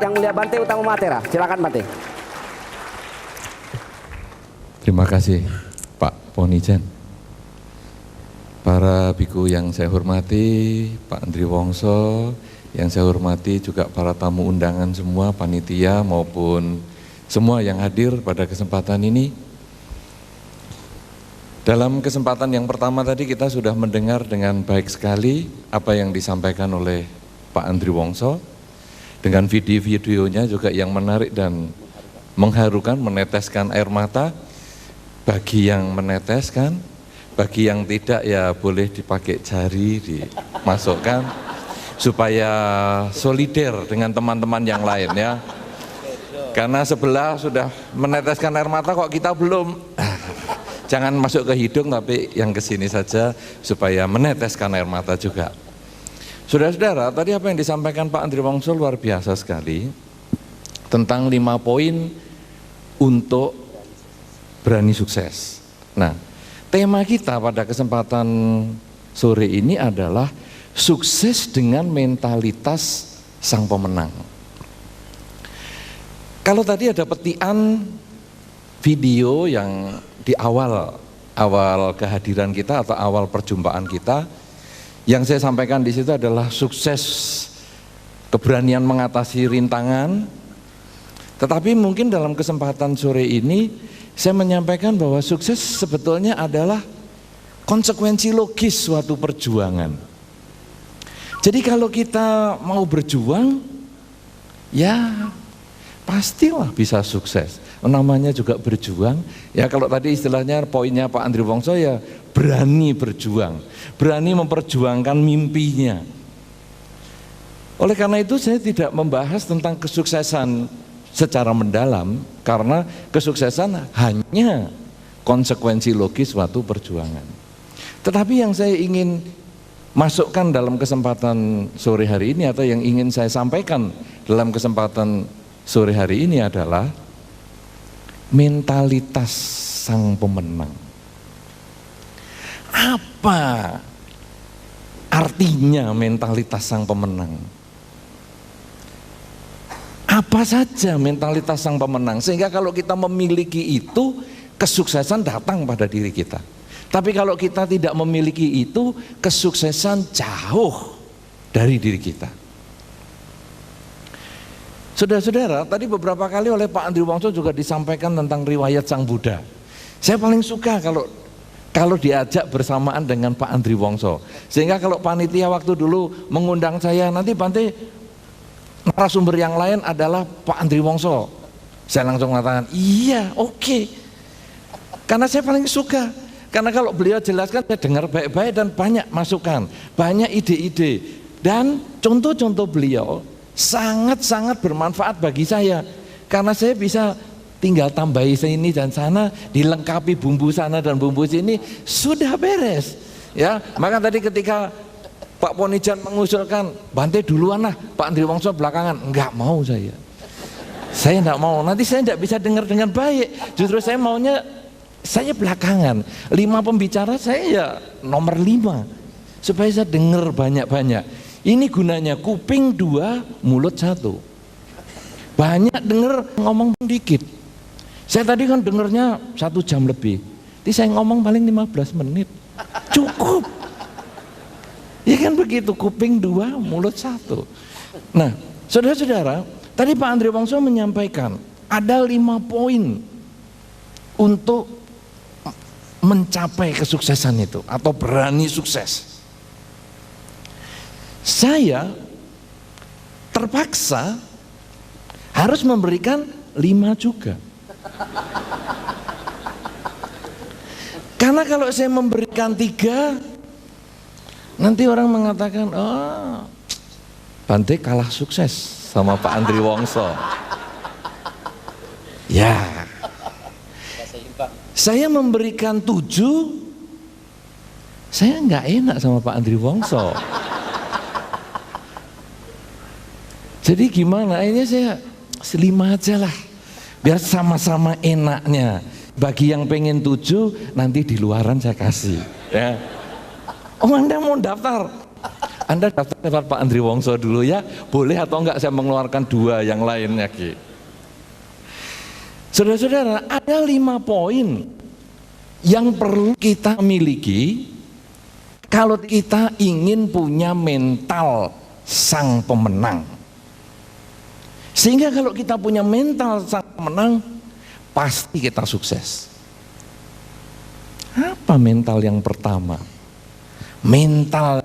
Yang Mulia Bante Utama Matera. Silakan Bante. Terima kasih Pak Ponijan. Para biku yang saya hormati, Pak Andri Wongso, yang saya hormati juga para tamu undangan semua, panitia maupun semua yang hadir pada kesempatan ini. Dalam kesempatan yang pertama tadi kita sudah mendengar dengan baik sekali apa yang disampaikan oleh Pak Andri Wongso, dengan video-videonya juga yang menarik dan mengharukan, meneteskan air mata. Bagi yang meneteskan, bagi yang tidak ya boleh dipakai jari, dimasukkan supaya solider dengan teman-teman yang lain ya. Karena sebelah sudah meneteskan air mata kok kita belum. Jangan masuk ke hidung tapi yang ke sini saja supaya meneteskan air mata juga. Saudara-saudara, tadi apa yang disampaikan Pak Andri Wongso luar biasa sekali tentang 5 poin untuk berani sukses. Nah, tema kita pada kesempatan sore ini adalah sukses dengan mentalitas sang pemenang. Kalau tadi ada petian video yang di awal kehadiran kita atau awal perjumpaan kita, yang saya sampaikan di situ adalah sukses keberanian mengatasi rintangan. Tetapi mungkin dalam kesempatan sore ini saya menyampaikan bahwa sukses sebetulnya adalah konsekuensi logis suatu perjuangan. Jadi kalau kita mau berjuang, ya pastilah bisa sukses. Namanya juga berjuang. Ya kalau tadi istilahnya poinnya Pak Andri Wongso ya berani berjuang, berani memperjuangkan mimpinya. Oleh karena itu saya tidak membahas tentang kesuksesan secara mendalam, karena kesuksesan hanya konsekuensi logis suatu perjuangan. Tetapi yang saya ingin masukkan dalam kesempatan sore hari ini atau yang ingin saya sampaikan dalam kesempatan sore hari ini adalah mentalitas sang pemenang. Apa artinya mentalitas sang pemenang? Apa saja mentalitas sang pemenang, sehingga kalau kita memiliki itu, kesuksesan datang pada diri kita. Tapi kalau kita tidak memiliki itu, kesuksesan jauh dari diri kita. Saudara-saudara, tadi beberapa kali oleh Pak Andri Wongso juga disampaikan tentang riwayat sang Buddha. Saya paling suka kalau diajak bersamaan dengan Pak Andri Wongso. Sehingga kalau panitia waktu dulu mengundang saya, nanti Bante narasumber yang lain adalah Pak Andri Wongso. Saya langsung mengatakan, iya, oke. Karena saya paling suka. Karena kalau beliau jelaskan, saya dengar baik-baik dan banyak masukan, banyak ide-ide. Dan contoh-contoh beliau sangat-sangat bermanfaat bagi saya. Karena saya bisa tinggal tambahi sini dan sana, dilengkapi bumbu sana dan bumbu sini, sudah beres. Ya, maka tadi ketika Pak Ponijan mengusulkan, Bante duluan lah, Pak Andri Wongso belakangan. Enggak mau saya enggak mau, nanti saya enggak bisa dengar dengan baik. Justru saya maunya, saya belakangan. 5 pembicara saya ya nomor 5, supaya saya dengar banyak-banyak. Ini gunanya kuping 2, mulut 1. Banyak dengar, ngomong dikit. Saya tadi kan dengarnya 1 jam lebih, jadi saya ngomong paling 15 menit, cukup. Ya kan begitu, kuping 2, mulut 1. Nah, saudara-saudara, tadi Pak Andri Wongso menyampaikan ada 5 poin untuk mencapai kesuksesan itu atau berani sukses. Saya terpaksa harus memberikan 5 juga. Karena kalau saya memberikan 3, nanti orang mengatakan, oh, Bante kalah sukses sama Pak Andri Wongso. Ya, saya memberikan 7, saya nggak enak sama Pak Andri Wongso. Jadi gimana? Akhirnya saya 5 aja lah, biar sama-sama enaknya. Bagi yang pengen 7, nanti di luaran saya kasih. Ya. Oh, Anda mau daftar? Anda daftar lewat Pak Andri Wongso dulu ya, boleh atau enggak saya mengeluarkan 2 yang lainnya Ki. Saudara-saudara, ada 5 poin yang perlu kita miliki kalau kita ingin punya mental sang pemenang. Sehingga kalau kita punya mental sang pemenang, pasti kita sukses. Apa mental yang pertama? Mental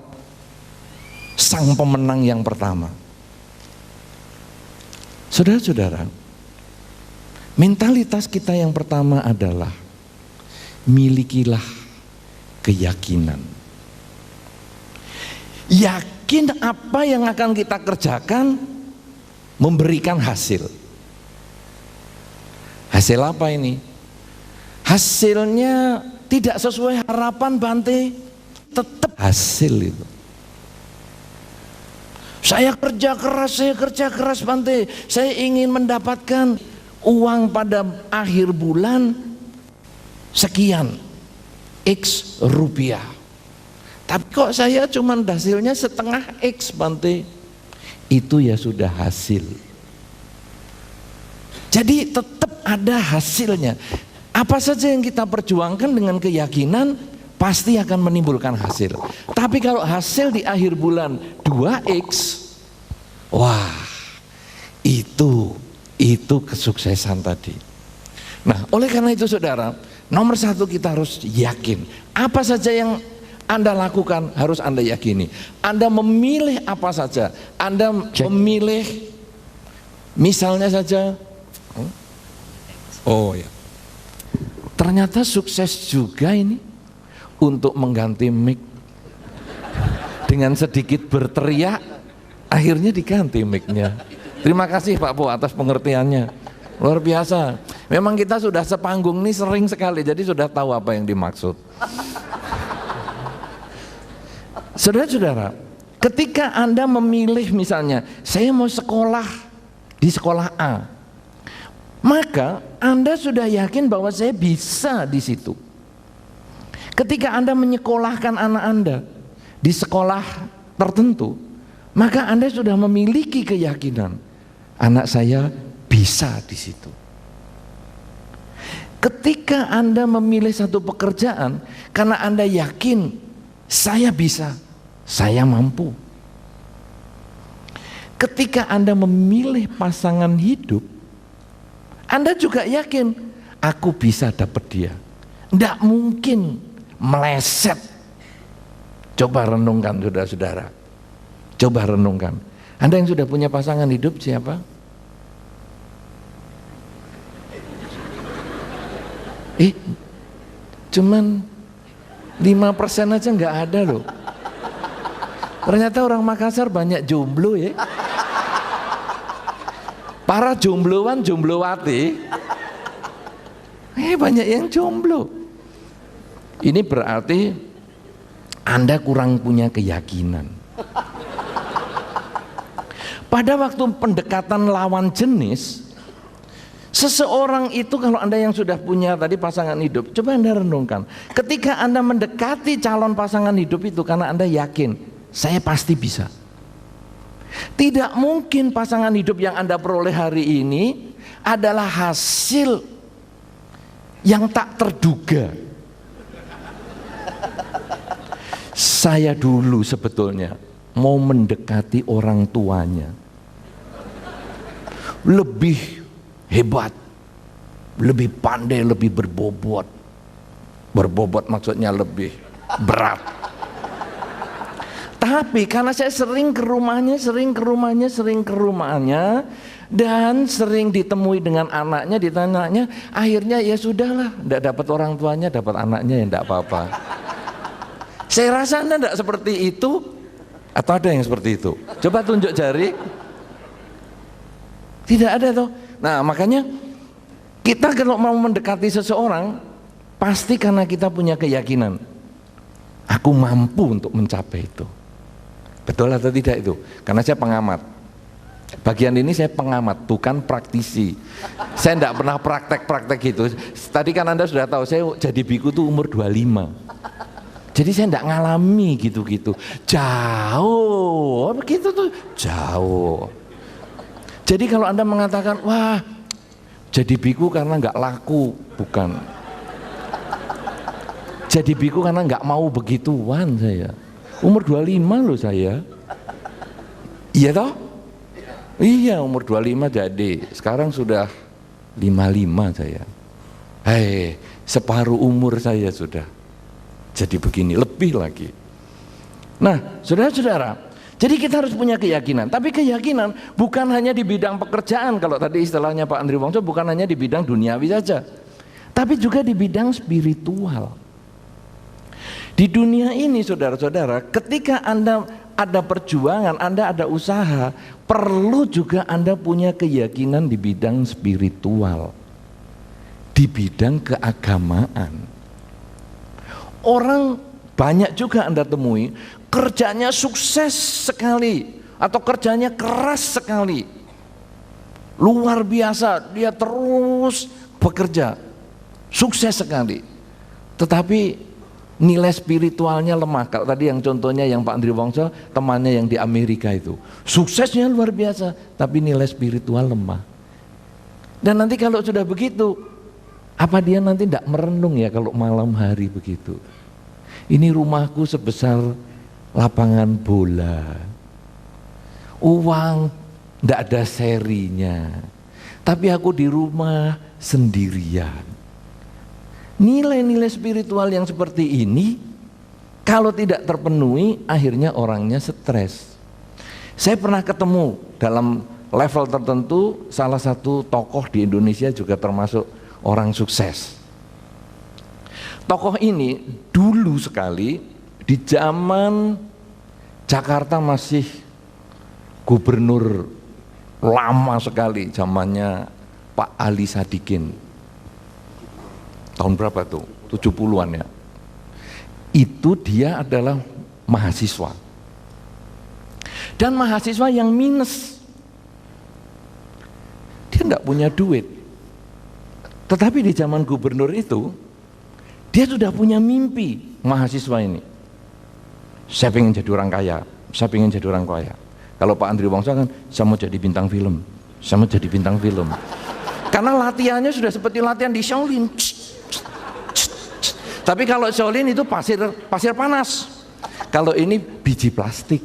sang pemenang yang pertama. Saudara-saudara, mentalitas kita yang pertama adalah milikilah keyakinan. Yakin apa yang akan kita kerjakan memberikan hasil. Hasil apa ini? Hasilnya tidak sesuai harapan Bante, tetap hasil itu. Saya kerja keras Bante, saya ingin mendapatkan uang pada akhir bulan sekian X rupiah. Tapi kok saya cuma hasilnya setengah X Bante. Itu ya sudah hasil. Jadi tetap ada hasilnya. Apa saja yang kita perjuangkan dengan keyakinan pasti akan menimbulkan hasil. Tapi kalau hasil di akhir bulan 2X, wah itu kesuksesan tadi. Nah, oleh karena itu saudara, nomor 1 kita harus yakin. Apa saja yang Anda lakukan harus Anda yakini. Anda memilih apa saja, Anda memilih misalnya saja, oh ya, ternyata sukses juga ini untuk mengganti mic. Dengan sedikit berteriak, akhirnya diganti mic-nya. Terima kasih Pak Po atas pengertiannya, luar biasa. Memang kita sudah sepanggung nih sering sekali, jadi sudah tahu apa yang dimaksud. Saudara-saudara, ketika Anda memilih misalnya, saya mau sekolah di sekolah A, maka Anda sudah yakin bahwa saya bisa di situ. Ketika Anda menyekolahkan anak Anda di sekolah tertentu, maka Anda sudah memiliki keyakinan, anak saya bisa di situ. Ketika Anda memilih satu pekerjaan, karena Anda yakin, saya bisa, saya mampu. Ketika Anda memilih pasangan hidup, Anda juga yakin, aku bisa dapat dia. Tidak mungkin meleset. Coba renungkan saudara-saudara. Coba renungkan. Anda yang sudah punya pasangan hidup siapa? Cuman 5% aja nggak ada loh. Ternyata orang Makassar banyak jomblo ya. Para jombloan, jomblowati, banyak yang jomblo. Ini berarti Anda kurang punya keyakinan. Pada waktu pendekatan lawan jenis, seseorang itu kalau Anda yang sudah punya tadi pasangan hidup, coba Anda renungkan. Ketika Anda mendekati calon pasangan hidup itu karena Anda yakin, saya pasti bisa. Tidak mungkin pasangan hidup yang Anda peroleh hari ini adalah hasil yang tak terduga. Saya dulu sebetulnya mau mendekati orang tuanya. Lebih hebat, lebih pandai, lebih berbobot. Berbobot maksudnya lebih berat. Tapi karena saya sering ke rumahnya, dan sering ditemui dengan anaknya, ditanyanya, akhirnya ya sudahlah, tidak dapat orang tuanya, dapat anaknya ya tidak apa-apa. Saya rasa Anda tidak seperti itu, atau ada yang seperti itu? Coba tunjuk jari. Tidak ada toh. Nah makanya kita kalau mau mendekati seseorang, pasti karena kita punya keyakinan, aku mampu untuk mencapai itu. Betul atau tidak itu? Karena saya pengamat. Bagian ini saya pengamat, bukan praktisi. Saya tidak pernah praktek gitu. Tadi kan Anda sudah tahu, saya jadi biku itu umur 25. Jadi saya tidak ngalami gitu-gitu. Jauh, begitu tuh, jauh. Jadi kalau Anda mengatakan, wah, jadi biku karena nggak laku, bukan. Jadi biku karena nggak mau begituan saya. Umur 25 loh saya. Iya toh? Iya, umur 25 jadi. Sekarang sudah 55 saya. Hei, separuh umur saya sudah jadi begini, lebih lagi. Nah, saudara-saudara, jadi kita harus punya keyakinan. Tapi keyakinan bukan hanya di bidang pekerjaan, kalau tadi istilahnya Pak Andri Wongso, bukan hanya di bidang duniawi saja, tapi juga di bidang spiritual. Di dunia ini saudara-saudara, ketika Anda ada perjuangan, Anda ada usaha, perlu juga Anda punya keyakinan di bidang spiritual, di bidang keagamaan. Orang banyak juga Anda temui, kerjanya sukses sekali, atau kerjanya keras sekali, luar biasa, dia terus bekerja, sukses sekali, tetapi nilai spiritualnya lemah. Kalau tadi yang contohnya yang Pak Andri Wongso, temannya yang di Amerika itu, suksesnya luar biasa, tapi nilai spiritual lemah. Dan nanti kalau sudah begitu, apa dia nanti tidak merenung ya kalau malam hari begitu? Ini rumahku sebesar lapangan bola, uang tidak ada serinya, tapi aku di rumah sendirian. Nilai-nilai spiritual yang seperti ini kalau tidak terpenuhi, akhirnya orangnya stres. Saya pernah ketemu dalam level tertentu, salah satu tokoh di Indonesia juga termasuk orang sukses. Tokoh ini dulu sekali di zaman Jakarta masih gubernur lama sekali, zamannya Pak Ali Sadikin. Tahun berapa tuh? 70-an ya. Itu dia adalah mahasiswa. Dan mahasiswa yang minus. Dia enggak punya duit. Tetapi di zaman gubernur itu, dia sudah punya mimpi, mahasiswa ini. Saya pengen jadi orang kaya, saya pengen jadi orang kaya. Kalau Pak Andri Wongso kan, saya mau jadi bintang film, saya mau jadi bintang film. Karena latihannya sudah seperti latihan di Shaolin. Tapi kalau Shaolin itu pasir panas. Kalau ini biji plastik.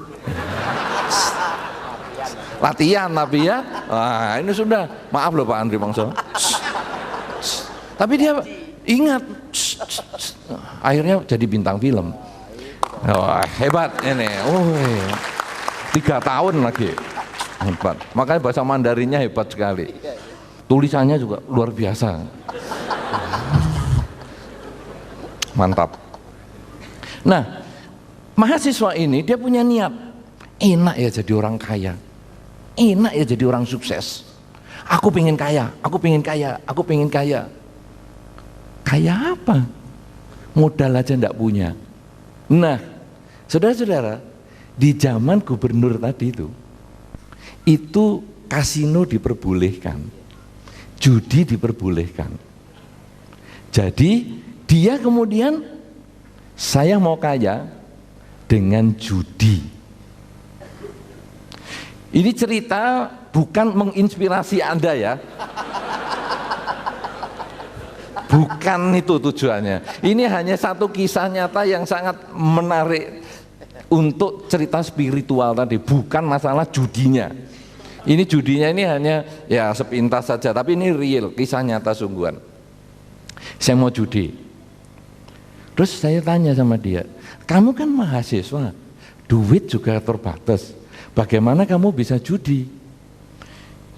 Latihan tapi ya. Wah, ini sudah. Maaf loh Pak Andri Wongso. Tapi dia ingat. Akhirnya jadi bintang film. Wah, hebat ini. 3 tahun lagi. Hebat. Makanya bahasa Mandarinnya hebat sekali. Tulisannya juga luar biasa. Mantap. Nah, mahasiswa ini dia punya niat, enak ya jadi orang kaya, enak ya jadi orang sukses. Aku pengen kaya, aku pengen kaya, aku pengen kaya. Kaya apa? Modal aja ndak punya. Nah, saudara-saudara, di zaman gubernur tadi itu kasino diperbolehkan, judi diperbolehkan. Jadi dia kemudian, saya mau kaya dengan judi. Ini cerita bukan menginspirasi Anda ya. Bukan itu tujuannya. Ini hanya satu kisah nyata yang sangat menarik untuk cerita spiritual tadi, bukan masalah judinya. Ini judinya ini hanya ya sepintas saja, tapi ini real, kisah nyata sungguhan. Saya mau judi. Terus saya tanya sama dia, kamu kan mahasiswa, duit juga terbatas, bagaimana kamu bisa judi?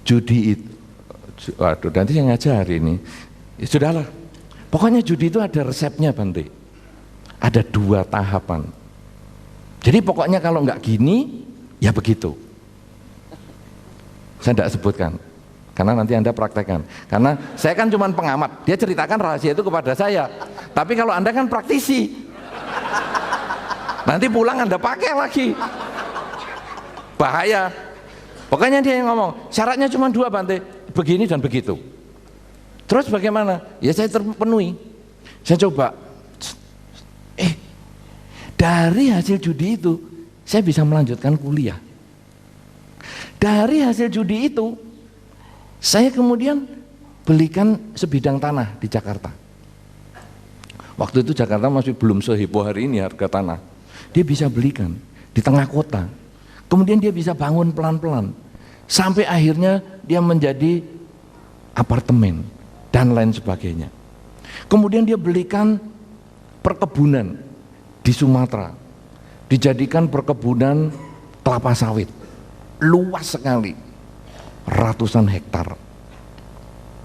Judi itu, waduh nanti yang ngajar hari ini, ya sudahlah, pokoknya judi itu ada resepnya Bante, ada 2 tahapan. Jadi pokoknya kalau nggak gini, ya begitu. Saya tidak sebutkan, karena nanti Anda praktekkan. Karena saya kan cuma pengamat, dia ceritakan rahasia itu kepada saya. Tapi kalau Anda kan praktisi, nanti pulang Anda pakai lagi, bahaya. Pokoknya dia yang ngomong, syaratnya cuma 2 Bante, begini dan begitu. Terus bagaimana? Ya saya terpenuhi. Saya coba, Dari hasil judi itu saya bisa melanjutkan kuliah. Dari hasil judi itu saya kemudian belikan sebidang tanah di Jakarta. Waktu itu Jakarta masih belum seheboh hari ini harga tanah. Dia bisa belikan di tengah kota. Kemudian dia bisa bangun pelan-pelan. Sampai akhirnya dia menjadi apartemen dan lain sebagainya. Kemudian dia belikan perkebunan di Sumatera. Dijadikan perkebunan kelapa sawit. Luas sekali. Ratusan hektar.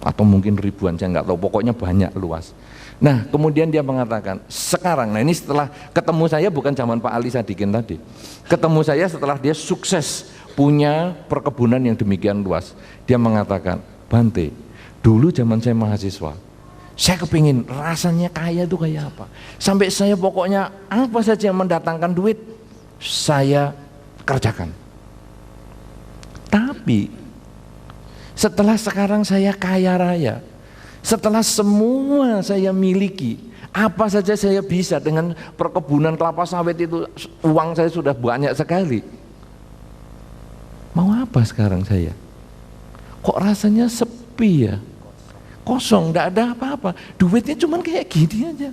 Atau mungkin ribuan, saya nggak tahu. Pokoknya banyak, luas. Nah, kemudian dia mengatakan, sekarang, nah ini setelah ketemu saya bukan zaman Pak Ali Sadikin tadi. Ketemu saya setelah dia sukses punya perkebunan yang demikian luas. Dia mengatakan, Bante, dulu zaman saya mahasiswa, saya kepingin rasanya kaya itu kayak apa. Sampai saya pokoknya apa saja yang mendatangkan duit, saya kerjakan. Tapi setelah sekarang saya kaya raya, setelah semua saya miliki, apa saja saya bisa dengan perkebunan kelapa sawit itu, uang saya sudah banyak sekali. Mau apa sekarang saya? Kok rasanya sepi ya? Kosong, tidak ada apa-apa. Duitnya cuma kayak gini aja.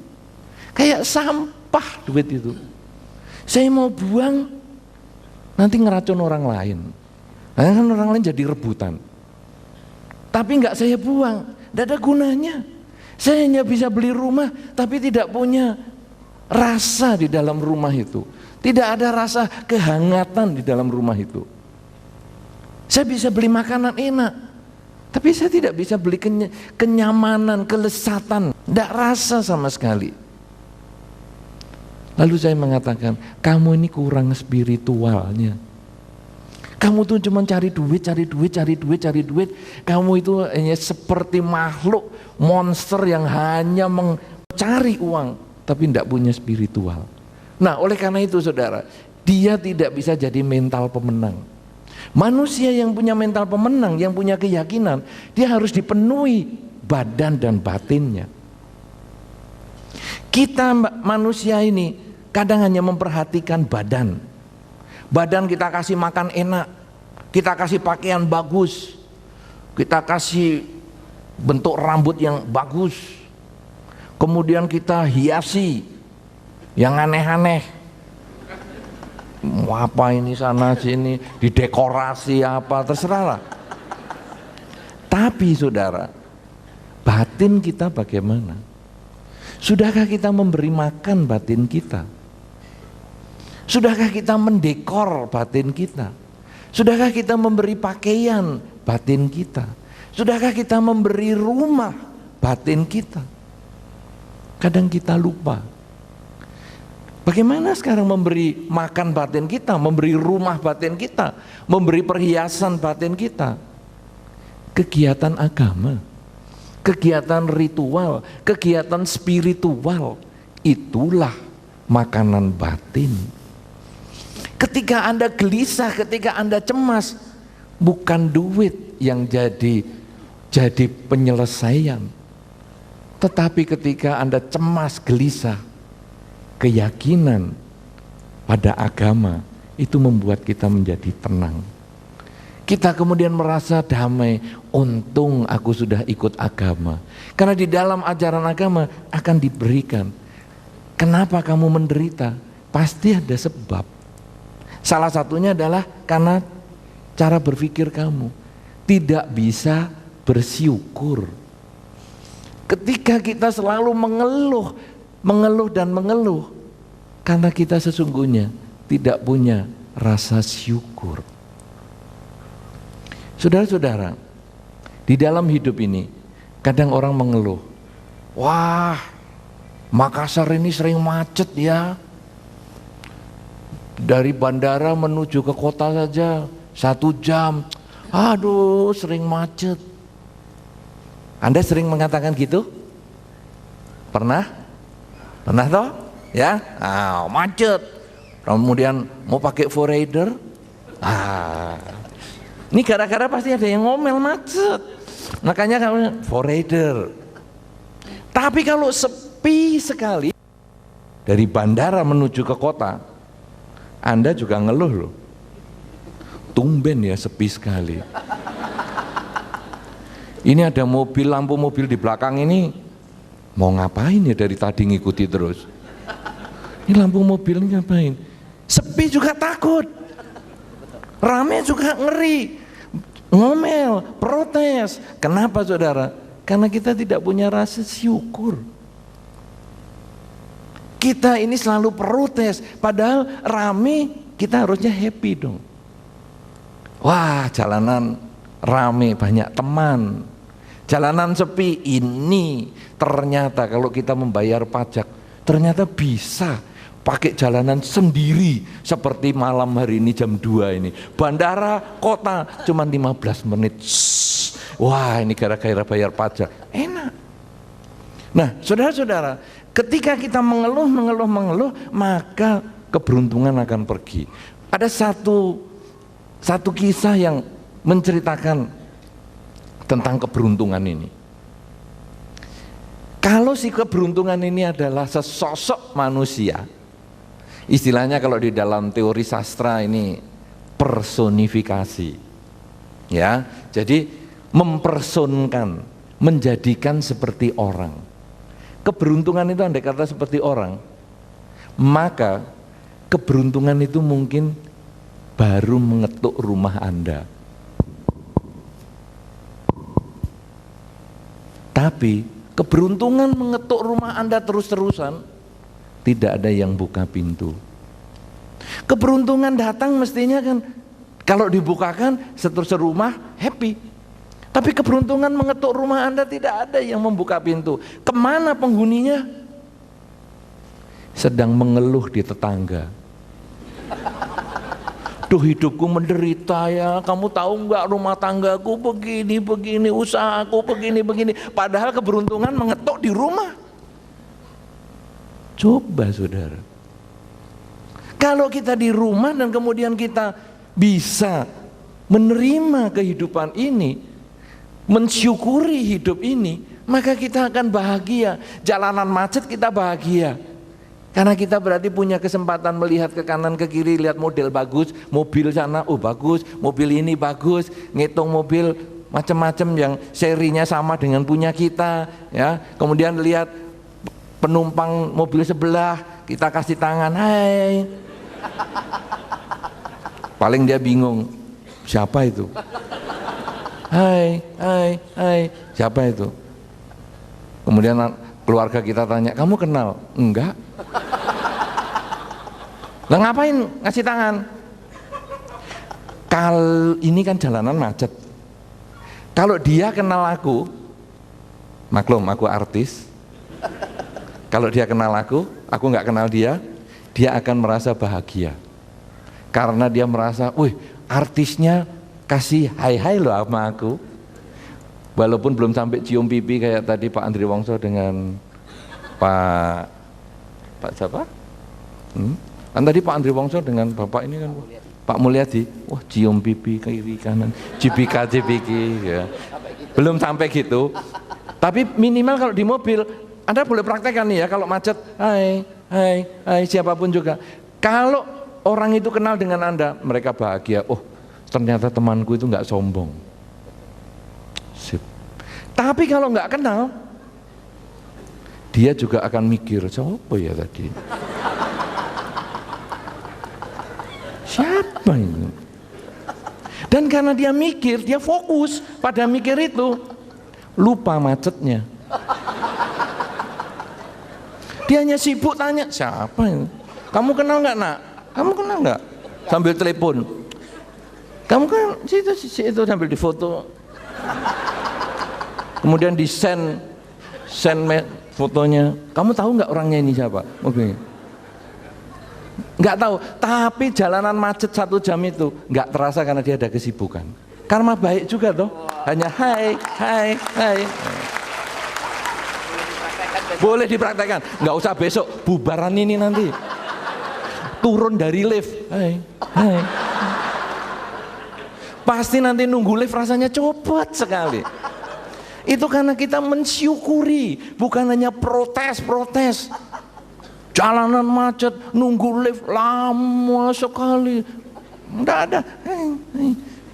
Kayak sampah duit itu. Saya mau buang, nanti ngeracun orang lain. Nah, kan orang lain jadi rebutan. Tapi enggak saya buang, tidak ada gunanya. Saya hanya bisa beli rumah, tapi tidak punya rasa di dalam rumah itu. Tidak ada rasa kehangatan di dalam rumah itu. Saya bisa beli makanan enak, tapi saya tidak bisa beli kenyamanan, kelesatan, tidak rasa sama sekali. Lalu saya mengatakan, kamu ini kurang spiritualnya. Kamu tuh cuma cari duit. Kamu itu hanya seperti makhluk monster yang hanya mencari uang, tapi tidak punya spiritual. Nah, oleh karena itu saudara, dia tidak bisa jadi mental pemenang. Manusia yang punya mental pemenang, yang punya keyakinan, dia harus dipenuhi badan dan batinnya. Kita manusia ini kadang hanya memperhatikan badan. Badan kita kasih makan enak, kita kasih pakaian bagus, kita kasih bentuk rambut yang bagus, kemudian kita hiasi yang aneh-aneh. Apa ini sana sini, didekorasi apa, terserahlah. Tapi saudara, batin kita bagaimana? Sudahkah kita memberi makan batin kita? Sudahkah kita mendekor batin kita? Sudahkah kita memberi pakaian batin kita? Sudahkah kita memberi rumah batin kita? Kadang kita lupa. Bagaimana sekarang memberi makan batin kita, memberi rumah batin kita, memberi perhiasan batin kita? Kegiatan agama, kegiatan ritual, kegiatan spiritual, itulah makanan batin. Ketika Anda gelisah, ketika Anda cemas, bukan duit yang jadi penyelesaian. Tetapi ketika Anda cemas, gelisah, keyakinan pada agama itu membuat kita menjadi tenang. Kita kemudian merasa damai, untung aku sudah ikut agama. Karena di dalam ajaran agama akan diberikan. Kenapa kamu menderita? Pasti ada sebab. Salah satunya adalah karena cara berpikir kamu tidak bisa bersyukur. Ketika kita selalu mengeluh dan mengeluh, karena kita sesungguhnya tidak punya rasa syukur. Saudara-saudara, di dalam hidup ini kadang orang mengeluh, wah, Makassar ini sering macet ya. Dari bandara menuju ke kota saja 1 jam, aduh sering macet. Anda sering mengatakan gitu? Pernah? Pernah toh? Ya, macet. Kemudian mau pakai forrider, ini gara-gara pasti ada yang ngomel macet. Makanya kamu forrider. Tapi kalau sepi sekali, dari bandara menuju ke kota, Anda juga ngeluh loh. Tumben ya sepi sekali. Ini ada mobil, lampu mobil di belakang ini, mau ngapain ya dari tadi ngikuti terus. Ini lampu mobil ngapain? Sepi juga takut. Rame juga ngeri. Ngomel, protes. Kenapa saudara? Karena kita tidak punya rasa syukur. Kita ini selalu protes, padahal rame kita harusnya happy dong. Wah, jalanan rame, banyak teman. Jalanan sepi, ini ternyata kalau kita membayar pajak, ternyata bisa pakai jalanan sendiri seperti malam hari ini jam 2 ini. Bandara, kota cuma 15 menit. Wah, ini gara-gara bayar pajak. Enak. Nah, saudara-saudara, ketika kita mengeluh, maka keberuntungan akan pergi. Ada satu kisah yang menceritakan tentang keberuntungan ini. Kalau si keberuntungan ini adalah sesosok manusia, istilahnya kalau di dalam teori sastra ini personifikasi, ya. Jadi mempersonkan, menjadikan seperti orang. Keberuntungan itu andai kata seperti orang, maka keberuntungan itu mungkin baru mengetuk rumah Anda. Tapi keberuntungan mengetuk rumah Anda terus-terusan, tidak ada yang buka pintu. Keberuntungan datang mestinya kan kalau dibukakan seterusnya rumah happy. Tapi keberuntungan mengetuk rumah Anda tidak ada yang membuka pintu. Kemana penghuninya? Sedang mengeluh di tetangga. Duh, hidupku menderita ya, kamu tahu nggak rumah tanggaku begini, usahaku begini. Padahal keberuntungan mengetuk di rumah. Coba saudara, kalau kita di rumah dan kemudian kita bisa menerima kehidupan ini, mensyukuri hidup ini, maka kita akan bahagia. Jalanan macet kita bahagia, karena kita berarti punya kesempatan melihat ke kanan ke kiri, lihat model bagus, mobil sana, oh bagus, mobil ini bagus, ngitung mobil macam-macam yang serinya sama dengan punya kita, ya. Kemudian lihat penumpang mobil sebelah, kita kasih tangan, hai. Paling dia bingung, siapa itu? Hai, siapa itu? Kemudian keluarga kita tanya, kamu kenal? Enggak. Lah ngapain ngasih tangan? Ini kan jalanan macet. Kalau dia kenal aku, maklum aku artis. Kalau dia kenal aku nggak kenal dia akan merasa bahagia. Karena dia merasa, wih, artisnya kasih hai loh sama aku. Walaupun belum sampai cium pipi kayak tadi Pak Andri Wongso dengan Pak siapa? Kan tadi Pak Andri Wongso dengan Bapak ini kan Pak Mulyadi, wah cium pipi kiri kanan, cipika ya. Belum sampai gitu. Tapi minimal kalau di mobil, Anda boleh praktekkan nih ya, kalau macet, hai, siapapun juga. Kalau orang itu kenal dengan Anda, mereka bahagia. Oh, ternyata temanku itu nggak sombong. Sip. Tapi kalau nggak kenal, dia juga akan mikir, siapa ya tadi? Siapa itu? Dan karena dia mikir, dia fokus pada mikir itu, lupa macetnya. Dia hanya sibuk tanya, siapa itu? Kamu kenal nggak nak? Kamu kenal nggak? Sambil telepon. Kamu kan situ sambil difoto. Kemudian di send fotonya. Kamu tahu nggak orangnya ini siapa? Oke. Nggak tahu. Tapi jalanan macet 1 jam itu nggak terasa karena dia ada kesibukan. Karma baik juga toh. Hanya hai. Boleh dipraktekkan. Nggak usah besok bubaran ini nanti. Turun dari lift. Hai. Pasti nanti nunggu lift rasanya cepat sekali. Itu karena kita mensyukuri, bukan hanya protes. Jalanan macet, nunggu lift lama sekali. Enggak ada.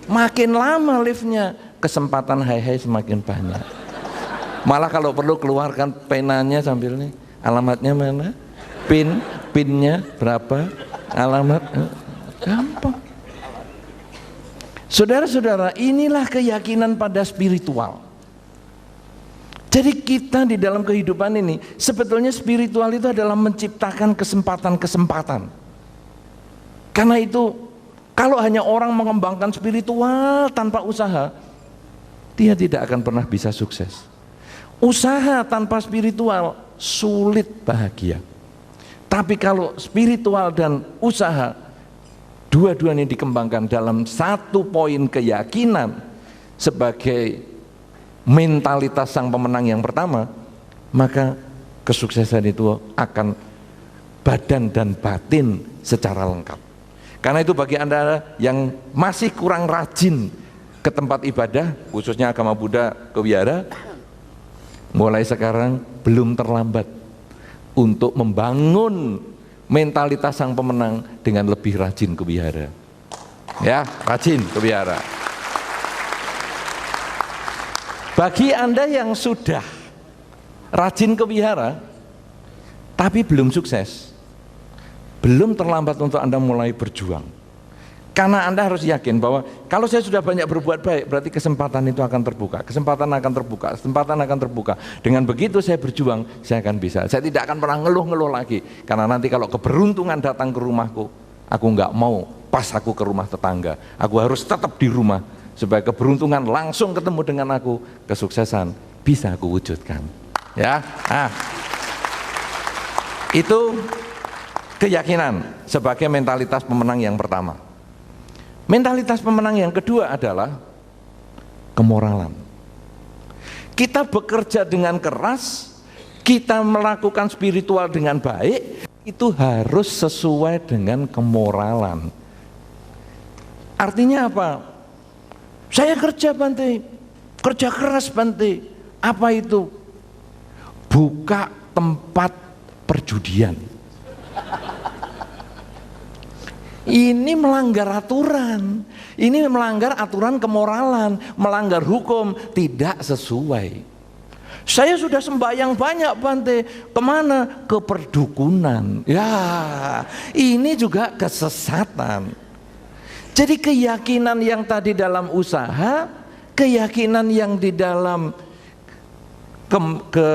Makin lama liftnya, kesempatan hai-hai semakin banyak. Malah kalau perlu keluarkan penanya sambil nih, alamatnya mana? Pinnya berapa? Alamat gampang. Saudara-saudara, inilah keyakinan pada spiritual. Jadi kita di dalam kehidupan ini, sebetulnya spiritual itu adalah menciptakan kesempatan-kesempatan. Karena itu, kalau hanya orang mengembangkan spiritual tanpa usaha, dia tidak akan pernah bisa sukses. Usaha tanpa spiritual sulit bahagia. Tapi kalau spiritual dan usaha dua-duanya dikembangkan dalam satu poin keyakinan sebagai mentalitas sang pemenang yang pertama, maka kesuksesan itu akan badan dan batin secara lengkap. Karena itu bagi Anda yang masih kurang rajin ke tempat ibadah, khususnya agama Buddha ke wihara, mulai sekarang belum terlambat untuk membangun mentalitas sang pemenang dengan lebih rajin ke wihara. Ya, rajin ke wihara. Bagi Anda yang sudah rajin ke wihara tapi belum sukses, belum terlambat untuk Anda mulai berjuang. Karena Anda harus yakin bahwa kalau saya sudah banyak berbuat baik, berarti kesempatan itu akan terbuka, kesempatan akan terbuka, kesempatan akan terbuka. Dengan begitu saya berjuang, saya akan bisa. Saya tidak akan pernah ngeluh-ngeluh lagi. Karena nanti kalau keberuntungan datang ke rumahku, aku nggak mau pas aku ke rumah tetangga. Aku harus tetap di rumah supaya keberuntungan langsung ketemu dengan aku, kesuksesan bisa aku wujudkan. Ya, itu keyakinan sebagai mentalitas pemenang yang pertama. Mentalitas pemenang yang kedua adalah kemoralan. Kita bekerja dengan keras, kita melakukan spiritual dengan baik, itu harus sesuai dengan kemoralan. Artinya apa? Saya kerja Bante, kerja keras Bante. Apa itu? Buka tempat perjudian. Ini melanggar aturan, ini melanggar aturan kemoralan, melanggar hukum, tidak sesuai. Saya sudah sembahyang banyak Bante, kemana? Ke perdukunan. Ya, ini juga kesesatan. Jadi keyakinan yang tadi dalam usaha, keyakinan yang di dalam ke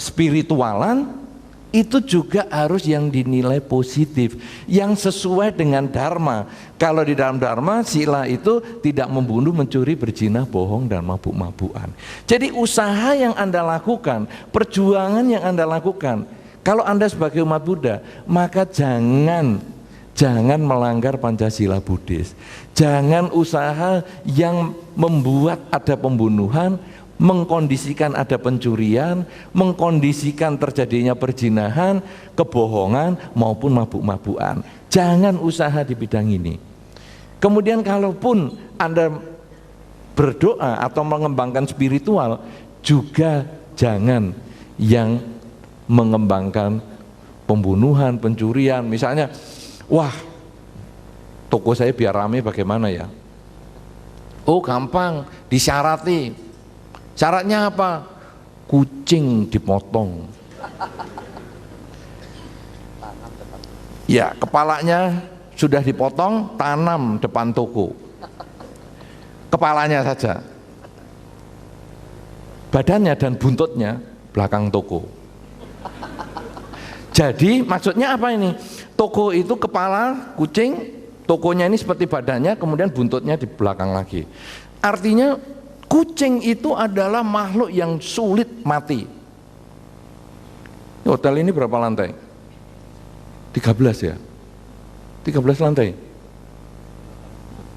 spiritualan, itu juga harus yang dinilai positif, yang sesuai dengan dharma. Kalau di dalam dharma, sila itu tidak membunuh, mencuri, berzina, bohong, dan mabuk-mabukan. Jadi usaha yang Anda lakukan, perjuangan yang Anda lakukan, kalau Anda sebagai umat Buddha, maka jangan melanggar Pancasila Buddhis. Jangan usaha yang membuat ada pembunuhan, mengkondisikan ada pencurian, mengkondisikan terjadinya perzinahan, kebohongan maupun mabuk-mabukan. Jangan usaha di bidang ini. Kemudian kalaupun Anda berdoa atau mengembangkan spiritual, juga jangan yang mengembangkan pembunuhan, pencurian. Misalnya, wah, toko saya biar rame bagaimana ya? Oh gampang, disyarati. Syaratnya apa? Kucing dipotong. Ya, kepalanya sudah dipotong, tanam depan toko. Kepalanya saja. Badannya dan buntutnya belakang toko. Jadi maksudnya apa ini? Toko itu kepala kucing, tokonya ini seperti badannya, kemudian buntutnya di belakang lagi. Artinya kucing itu adalah makhluk yang sulit mati. Hotel ini berapa lantai? 13 ya? 13 lantai.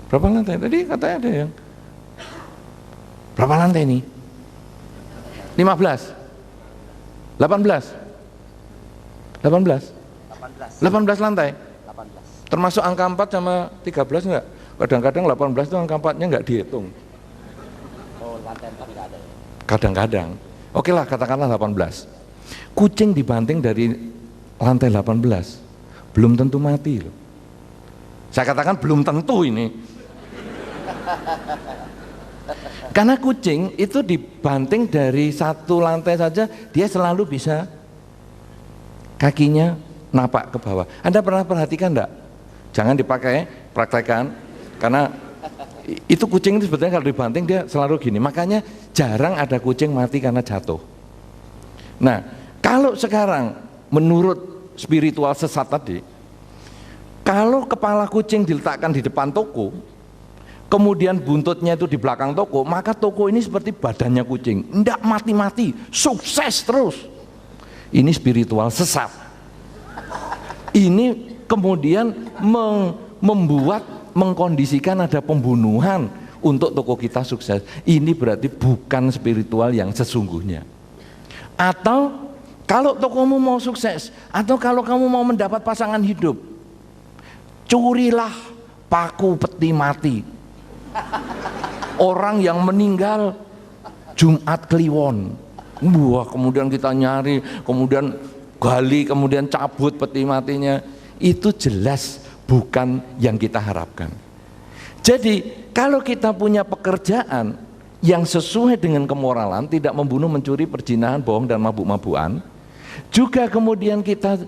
Berapa lantai? Tadi katanya ada yang berapa lantai ini? 15? 18? 18 lantai? 18. Termasuk angka 4 sama 13 enggak? Kadang-kadang 18 itu angka 4-nya enggak dihitung. Kadang-kadang, oke lah katakanlah 18. Kucing dibanting dari lantai 18 belum tentu mati loh. Saya katakan belum tentu ini. Karena kucing itu dibanting dari satu lantai saja, dia selalu bisa kakinya napak ke bawah. Anda pernah perhatikan enggak? Jangan dipakai, praktekkan, karena itu kucing itu sebetulnya kalau dibanting dia selalu gini. Makanya jarang ada kucing mati karena jatuh. Nah, kalau sekarang menurut spiritual sesat tadi, kalau kepala kucing diletakkan di depan toko, kemudian buntutnya itu di belakang toko, maka toko ini seperti badannya kucing, enggak mati-mati, sukses terus. Ini spiritual sesat. Ini kemudian mengkondisikan ada pembunuhan untuk toko kita sukses. Ini berarti bukan spiritual yang sesungguhnya. Atau kalau tokomu mau sukses, atau kalau kamu mau mendapat pasangan hidup, curilah paku peti mati. Orang yang meninggal Jumat Kliwon, wah, kemudian kita nyari, kemudian gali, kemudian cabut peti matinya. Itu jelas bukan yang kita harapkan. Jadi kalau kita punya pekerjaan yang sesuai dengan kemoralan, tidak membunuh, mencuri, perzinahan, bohong, dan mabuk-mabukan, juga kemudian kita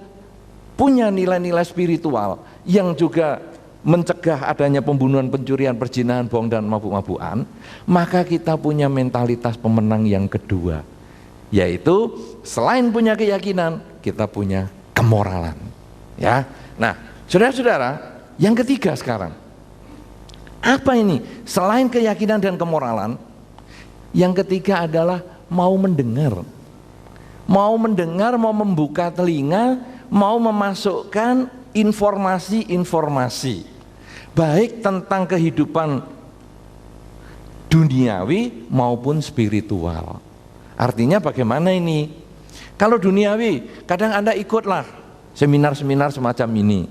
punya nilai-nilai spiritual yang juga mencegah adanya pembunuhan, pencurian, perzinahan, bohong, dan mabuk-mabukan, maka kita punya mentalitas pemenang yang kedua, yaitu selain punya keyakinan, kita punya kemoralan. Ya, nah, saudara-saudara, yang ketiga sekarang, apa ini? Selain keyakinan dan kemoralan, yang ketiga adalah mau mendengar, mau membuka telinga, mau memasukkan informasi-informasi baik tentang kehidupan duniawi maupun spiritual. Artinya bagaimana ini? Kalau duniawi, kadang Anda ikutlah seminar-seminar semacam ini.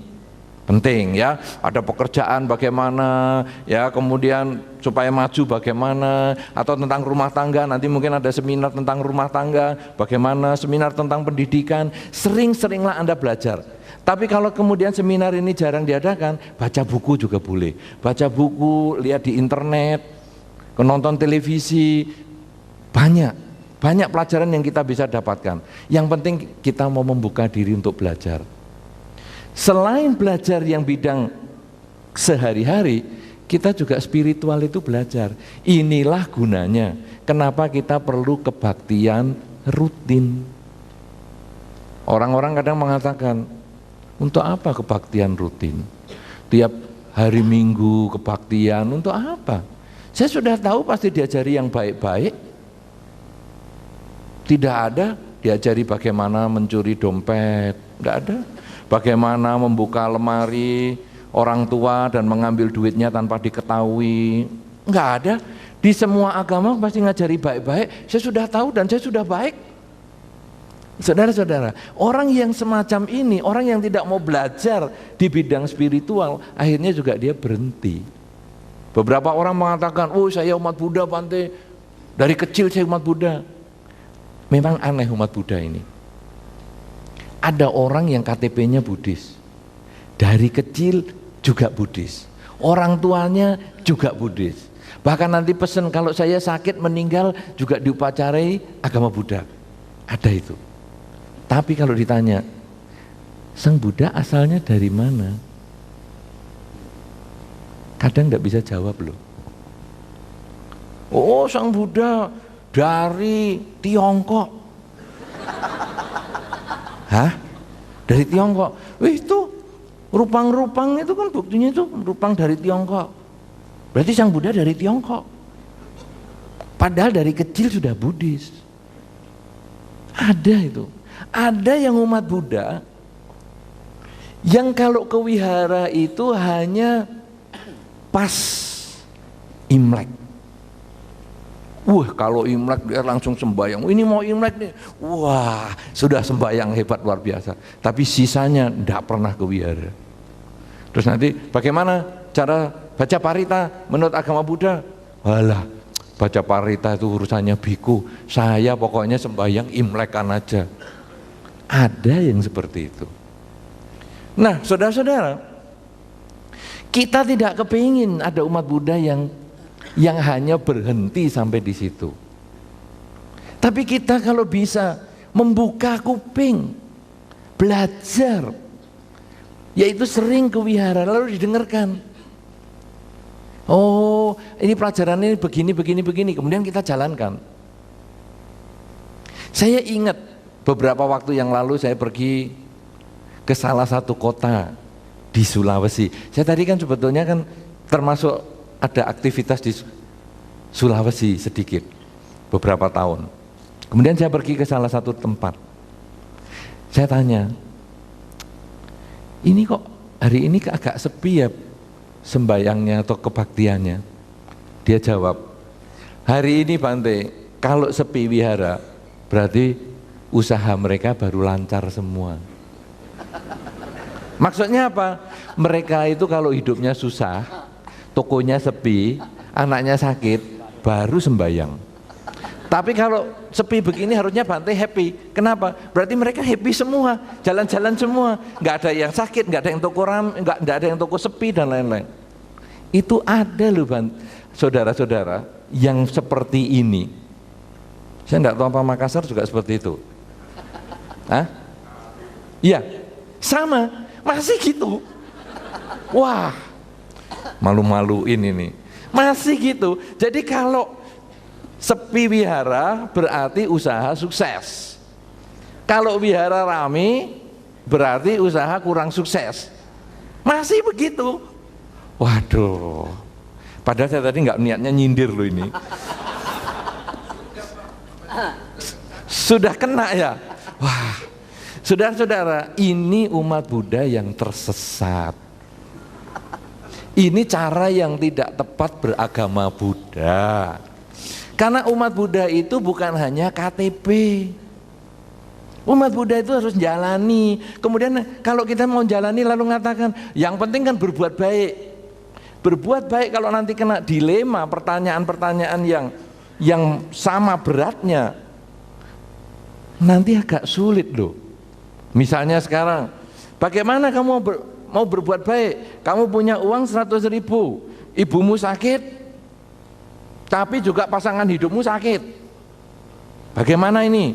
Penting ya, ada pekerjaan bagaimana, ya kemudian supaya maju bagaimana, atau tentang rumah tangga, nanti mungkin ada seminar tentang rumah tangga, bagaimana, seminar tentang pendidikan, sering-seringlah Anda belajar. Tapi kalau kemudian seminar ini jarang diadakan, baca buku juga boleh. Baca buku, lihat di internet, nonton televisi, banyak pelajaran yang kita bisa dapatkan. Yang penting kita mau membuka diri untuk belajar. Selain belajar yang bidang sehari-hari, kita juga spiritual itu belajar. Inilah gunanya kenapa kita perlu kebaktian rutin. Orang-orang kadang mengatakan, untuk apa kebaktian rutin? Tiap hari Minggu kebaktian, untuk apa? Saya sudah tahu pasti diajari yang baik-baik. Tidak ada diajari bagaimana mencuri dompet, tidak ada. Bagaimana membuka lemari orang tua dan mengambil duitnya tanpa diketahui, enggak ada. Di semua agama pasti ngajari baik-baik. Saya sudah tahu dan saya sudah baik. Saudara-saudara, orang yang semacam ini, orang yang tidak mau belajar di bidang spiritual, akhirnya juga dia berhenti. Beberapa orang mengatakan, oh saya umat Buddha Bante, dari kecil saya umat Buddha. Memang aneh umat Buddha ini. Ada orang yang KTP-nya Buddhis, dari kecil juga Buddhis, orang tuanya juga Buddhis. Bahkan nanti pesan kalau saya sakit meninggal juga diupacarai agama Buddha. Ada itu. Tapi kalau ditanya, Sang Buddha asalnya dari mana? Kadang nggak bisa jawab loh. Oh, Sang Buddha dari Tiongkok. Hah? Dari Tiongkok? Wih, itu rupang-rupang itu kan buktinya itu rupang dari Tiongkok. Berarti Sang Buddha dari Tiongkok. Padahal dari kecil sudah Buddhis. Ada itu. Ada yang umat Buddha yang kalau ke wihara itu hanya pas Imlek. Wah, kalau Imlek dia langsung sembahyang. Ini mau Imlek nih. Wah, sudah sembahyang hebat luar biasa. Tapi sisanya tidak pernah ke wihara. Terus nanti bagaimana cara baca parita menurut agama Buddha? Walah, baca parita itu urusannya biku. Saya pokoknya sembahyang Imlekan aja. Ada yang seperti itu. Nah, saudara-saudara, kita tidak kepingin ada umat Buddha yang hanya berhenti sampai di situ. Tapi kita kalau bisa membuka kuping, belajar, yaitu sering ke wihara lalu didengarkan. Oh, ini pelajaran ini begini, kemudian kita jalankan. Saya ingat beberapa waktu yang lalu saya pergi ke salah satu kota di Sulawesi. Saya tadi kan sebetulnya kan termasuk ada aktivitas di Sulawesi sedikit beberapa tahun. Kemudian saya pergi ke salah satu tempat. Saya tanya, ini kok hari ini agak sepi ya sembayangnya atau kebaktiannya? Dia jawab, hari ini Bante, kalau sepi wihara berarti usaha mereka baru lancar semua. Maksudnya apa? Mereka itu kalau hidupnya susah, tokonya sepi, anaknya sakit, baru sembayang. Tapi kalau sepi begini harusnya Bante happy. Kenapa? Berarti mereka happy semua, jalan-jalan semua, nggak ada yang sakit, nggak ada yang toko nggak ada yang toko sepi dan lain-lain. Itu ada loh saudara-saudara yang seperti ini. Saya nggak tahu apa Makassar juga seperti itu. Hah? Iya, sama, masih gitu. Wah, malu-maluin ini. Masih gitu. Jadi kalau sepi wihara berarti usaha sukses. Kalau wihara rame berarti usaha kurang sukses. Masih begitu. Waduh. Padahal saya tadi nggak niatnya nyindir loh ini. Sudah kena ya. Wah. Saudara-saudara, ini umat Buddha yang tersesat. Ini cara yang tidak tepat beragama Buddha. Karena umat Buddha itu bukan hanya KTP. Umat Buddha itu harus jalani. Kemudian kalau kita mau jalani lalu mengatakan, yang penting kan berbuat baik. Berbuat baik kalau nanti kena dilema, pertanyaan-pertanyaan yang sama beratnya, nanti agak sulit loh. Misalnya sekarang, bagaimana kamu mau berbuat baik? Kamu punya uang 100.000, ibumu sakit, tapi juga pasangan hidupmu sakit. Bagaimana ini?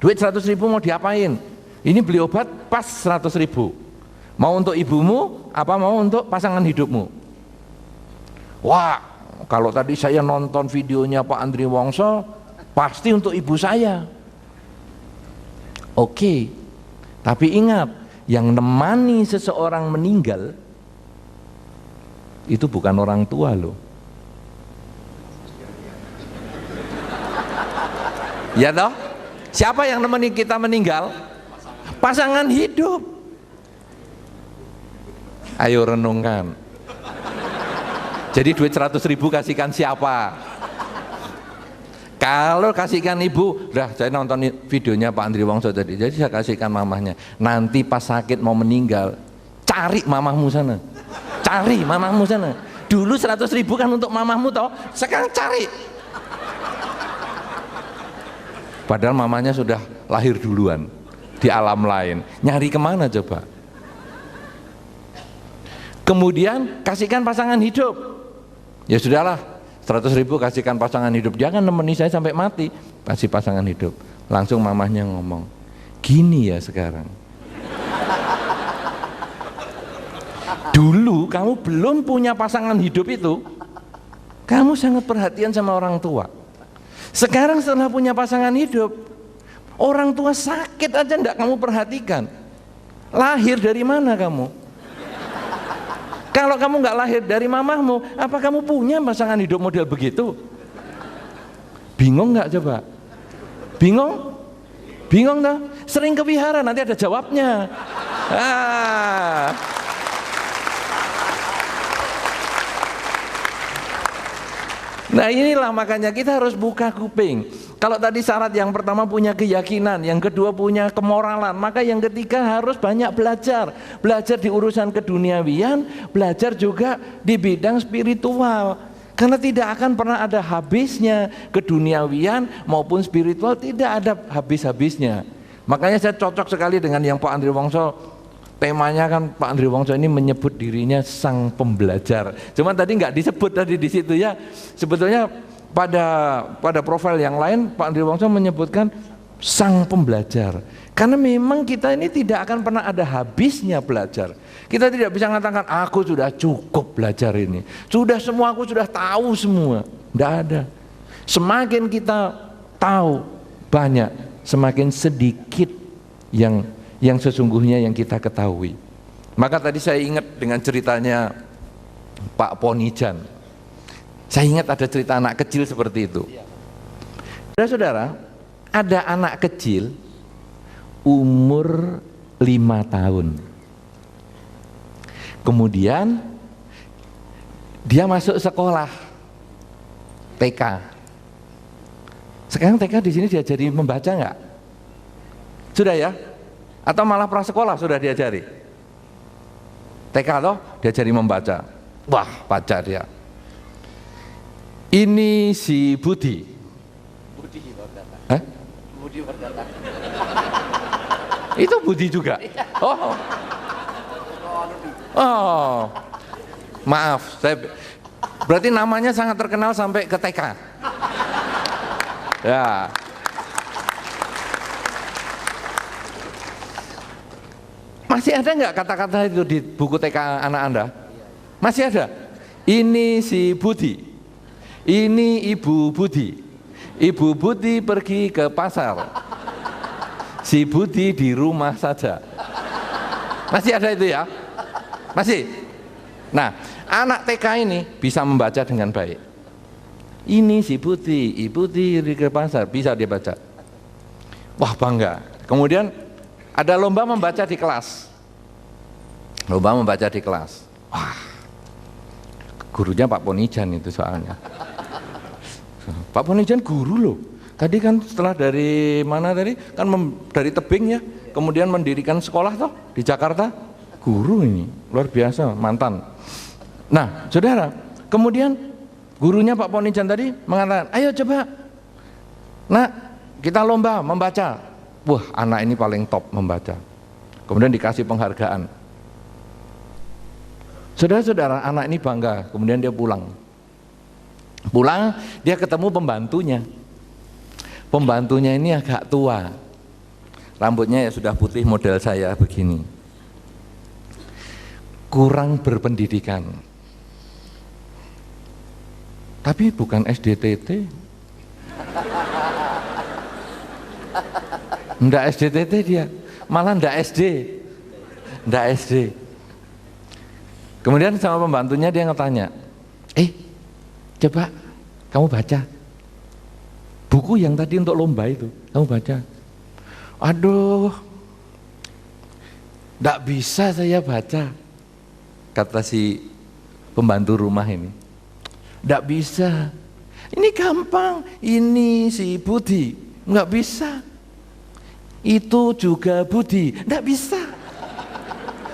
Duit 100.000 mau diapain? Ini beli obat pas 100.000. Mau untuk ibumu, apa mau untuk pasangan hidupmu? Wah, kalau tadi saya nonton videonya Pak Andri Wongso, pasti untuk ibu saya. Oke. Tapi ingat, yang nemani seseorang meninggal itu bukan orang tua loh. Ya toh? Siapa yang nemani kita meninggal? Pasangan hidup. Ayo renungkan. Jadi duit 100.000 kasihkan siapa? Kalau kasihkan ibu, dah saya nonton videonya Pak Andri Wongso tadi, jadi saya kasihkan mamahnya. Nanti pas sakit mau meninggal, cari mamahmu sana. Cari mamahmu sana. Dulu 100.000 kan untuk mamahmu toh, sekarang cari. Padahal mamanya sudah lahir duluan di alam lain. Nyari kemana coba? Kemudian kasihkan pasangan hidup. Ya sudahlah. 100.000 kasihkan pasangan hidup, jangan nemeni saya sampai mati, kasih pasangan hidup. Langsung mamahnya ngomong, gini ya sekarang. Dulu kamu belum punya pasangan hidup itu, kamu sangat perhatian sama orang tua. Sekarang setelah punya pasangan hidup, orang tua sakit aja enggak kamu perhatikan. Lahir dari mana kamu? Kalau kamu nggak lahir dari mamahmu, apa kamu punya pasangan hidup model begitu? Bingung nggak coba? Bingung? Bingung tak? Sering ke wihara, nanti ada jawabnya. Nah inilah makanya kita harus buka kuping. Kalau tadi syarat yang pertama punya keyakinan, yang kedua punya kemoralan, maka yang ketiga harus banyak belajar. Belajar di urusan keduniawian, belajar juga di bidang spiritual. Karena tidak akan pernah ada habisnya, keduniawian maupun spiritual tidak ada habis-habisnya. Makanya saya cocok sekali dengan yang Pak Andri Wongso. Temanya kan Pak Andri Wongso ini menyebut dirinya sang pembelajar. Cuman tadi nggak disebut tadi di situ ya. Sebetulnya pada profil yang lain Pak Andri Wongso menyebutkan sang pembelajar. Karena memang kita ini tidak akan pernah ada habisnya belajar. Kita tidak bisa mengatakan aku sudah cukup belajar ini. Sudah semua, aku sudah tahu semua. Tidak ada. Semakin kita tahu banyak, semakin sedikit yang sesungguhnya yang kita ketahui. Maka tadi saya ingat dengan ceritanya Pak Ponijan. Saya ingat ada cerita anak kecil seperti itu. Saudara-saudara, ada anak kecil umur 5 tahun. Kemudian dia masuk sekolah TK. Sekarang TK di sini diajari membaca nggak? Sudah ya? Atau malah prasekolah sudah diajari? TK loh diajari membaca. Wah, baca dia. Ini si Budi. Budi Perdata. Hah? Budi Perdata. Itu Budi juga. Oh. Oh. Maaf, berarti namanya sangat terkenal sampai ke TK. Ya. Masih ada nggak kata-kata itu di buku TK anak Anda? Masih ada. Ini si Budi. Ini Ibu Budi. Ibu Budi pergi ke pasar. Si Budi di rumah saja. Masih ada itu ya? Masih? Nah, anak TK ini bisa membaca dengan baik. Ini si Budi, Ibu Budi ke pasar, bisa dia baca. Wah, bangga. Kemudian ada lomba membaca di kelas. Lomba membaca di kelas. Wah, gurunya Pak Ponijan itu soalnya. Pak Ponijan guru loh. Tadi kan setelah dari mana tadi? Kan dari tebing ya. Kemudian mendirikan sekolah toh di Jakarta. Guru ini luar biasa, mantan. Nah, saudara, kemudian gurunya Pak Ponijan tadi mengatakan, ayo coba, nak, kita lomba membaca. Wah, anak ini paling top membaca. Kemudian dikasih penghargaan. Saudara-saudara, anak ini bangga. Kemudian dia pulang. Pulang, dia ketemu pembantunya. Pembantunya ini agak tua. Rambutnya ya sudah putih model saya begini. Kurang berpendidikan. Tapi bukan SDTT. Ndak SDTT dia, malah ndak SD. Ndak SD. Kemudian sama pembantunya dia ngetanya, coba kamu baca buku yang tadi untuk lomba itu, kamu baca. Aduh, ndak bisa saya baca, kata si pembantu rumah ini. Nggak bisa, ini gampang, ini si Budi, nggak bisa, itu juga Budi, nggak bisa,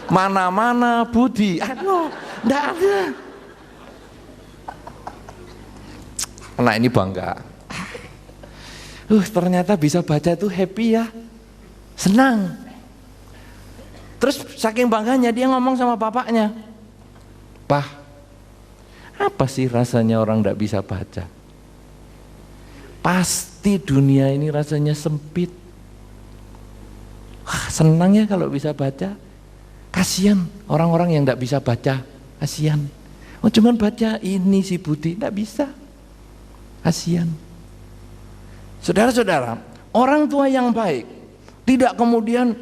mana-mana Budi, aduh, nggak ada. Anak ini bangga, ternyata bisa baca itu happy ya, senang. Terus saking bangganya dia ngomong sama bapaknya, Pak, apa sih rasanya orang tidak bisa baca? Pasti dunia ini rasanya sempit. Wah, senang ya kalau bisa baca. Kasihan orang-orang yang tidak bisa baca, kasihan. Oh, cuman baca ini si Budi, tidak bisa. Kasihan. Saudara-saudara, orang tua yang baik tidak kemudian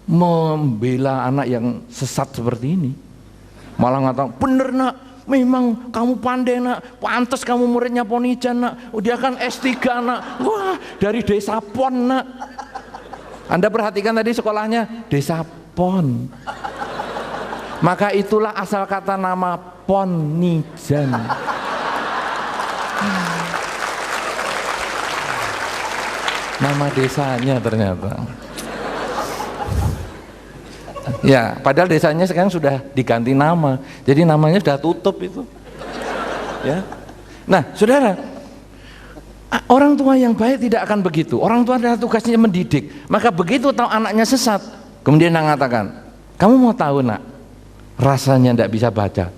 membela anak yang sesat seperti ini. Malah ngatakan, bener nak, memang kamu pandai nak, pantas kamu muridnya Ponijan nak, dia kan S3 nak, wah dari desa Pon nak. Anda perhatikan tadi sekolahnya desa Pon. Maka itulah asal kata nama Ponijan. Nama desanya ternyata. Ya, padahal desanya sekarang sudah diganti nama, jadi namanya sudah tutup itu. Ya. Nah, saudara, Orang tua yang baik tidak akan begitu. Orang tua adalah tugasnya mendidik. Maka begitu tahu anaknya sesat, kemudian dia mengatakan, kamu mau tahu nak, rasanya tidak bisa baca.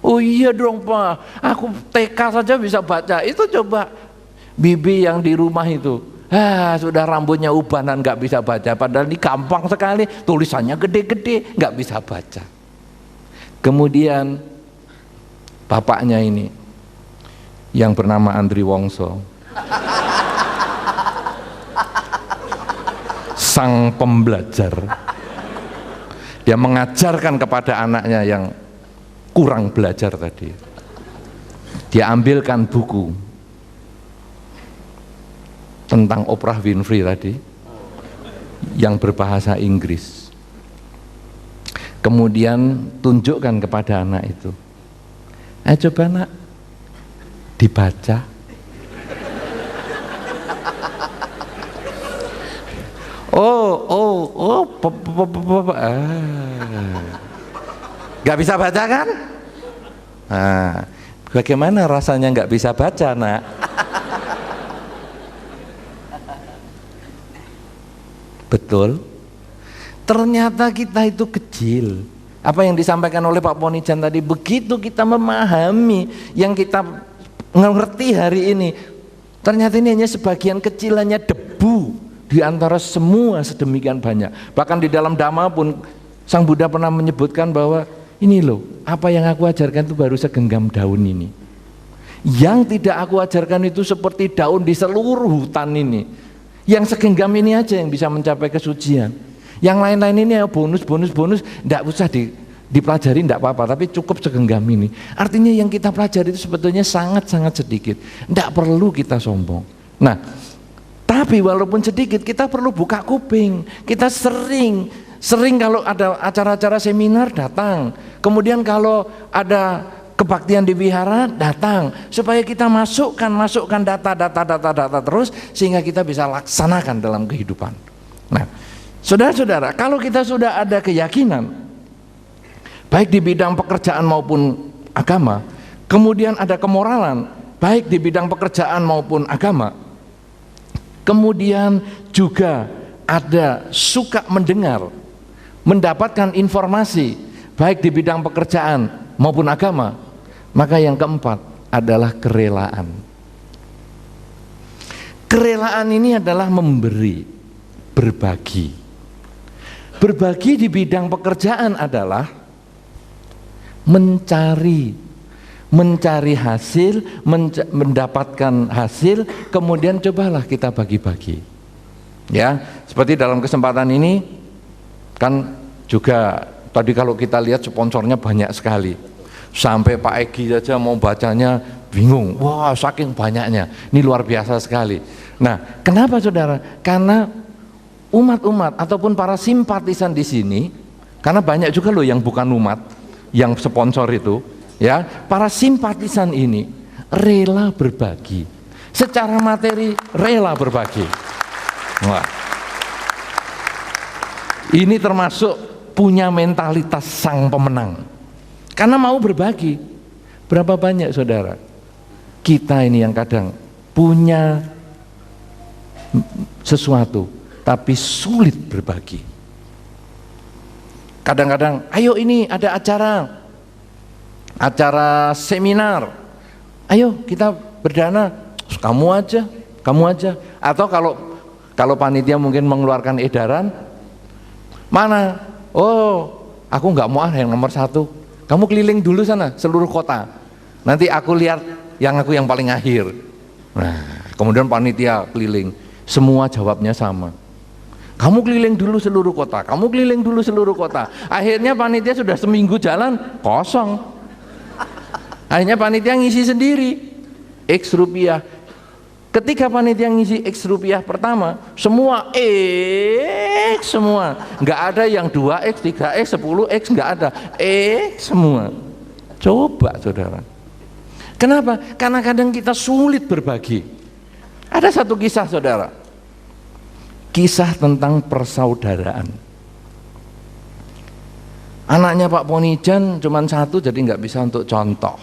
Oh iya dong Pak, aku TK saja bisa baca. Itu coba bibi yang di rumah itu, sudah rambutnya ubanan nggak bisa baca. Padahal ini gampang sekali, tulisannya gede-gede, nggak bisa baca. Kemudian bapaknya ini, yang bernama Andri Wongso, sang pembelajar, dia mengajarkan kepada anaknya yang kurang belajar tadi. Dia ambilkan buku tentang Oprah Winfrey tadi yang berbahasa Inggris, kemudian tunjukkan kepada anak itu, coba nak dibaca. Gak bisa baca kan? Bagaimana rasanya nggak bisa baca nak? Betul. Ternyata kita itu kecil. Apa yang disampaikan oleh Pak Ponijan tadi, begitu kita memahami yang kita ngerti hari ini, ternyata ini hanya sebagian kecil, hanya debu di antara semua sedemikian banyak. Bahkan di dalam Dhamma pun Sang Buddha pernah menyebutkan bahwa ini loh, apa yang aku ajarkan itu baru segenggam daun ini. Yang tidak aku ajarkan itu seperti daun di seluruh hutan ini. Yang segenggam ini aja yang bisa mencapai kesucian. Yang lain-lain ini ya bonus, tidak usah dipelajari, tidak apa-apa, tapi cukup segenggam ini. Artinya yang kita pelajari itu sebetulnya sangat-sangat sedikit. Tidak perlu kita sombong. Nah, tapi walaupun sedikit kita perlu buka kuping. Kita sering kalau ada acara-acara seminar datang. Kemudian kalau ada kebaktian di wihara datang, supaya kita masukkan data terus sehingga kita bisa laksanakan dalam kehidupan. Nah, saudara-saudara, kalau kita sudah ada keyakinan baik di bidang pekerjaan maupun agama, kemudian ada kemoralan baik di bidang pekerjaan maupun agama, kemudian juga ada suka mendengar, mendapatkan informasi baik di bidang pekerjaan maupun agama, maka yang keempat adalah kerelaan. Kerelaan ini adalah memberi, berbagi. Berbagi di bidang pekerjaan adalah mencari hasil, mendapatkan hasil, kemudian cobalah kita bagi-bagi. Ya, seperti dalam kesempatan ini kan juga tadi kalau kita lihat sponsornya banyak sekali. Sampai Pak Egi saja mau bacanya bingung. Wah, saking banyaknya. Ini luar biasa sekali. Nah, kenapa saudara? Karena umat-umat ataupun para simpatisan di sini, karena banyak juga loh yang bukan umat, yang sponsor itu, ya, para simpatisan ini rela berbagi. Secara materi rela berbagi. Wah. Ini termasuk punya mentalitas sang pemenang. Karena mau berbagi. Berapa banyak saudara kita ini yang kadang punya sesuatu tapi sulit berbagi. Kadang-kadang, ayo ini ada acara seminar, ayo kita berdana, kamu aja. Atau kalau panitia mungkin mengeluarkan edaran, mana? Oh, aku nggak mau yang nomor 1. Kamu keliling dulu sana seluruh kota. Nanti aku lihat aku yang paling akhir. Nah, kemudian panitia keliling, semua jawabnya sama. Kamu keliling dulu seluruh kota. Kamu keliling dulu seluruh kota. Akhirnya panitia sudah seminggu jalan kosong. Akhirnya panitia ngisi sendiri X rupiah. Ketika panitia ngisi X rupiah pertama, semua X semua. Nggak ada yang 2X, 3X, 10X, nggak ada. X semua. Coba saudara. Kenapa? Karena kadang kita sulit berbagi. Ada satu kisah saudara. Kisah tentang persaudaraan. Anaknya Pak Ponijan cuma 1, jadi nggak bisa untuk contoh.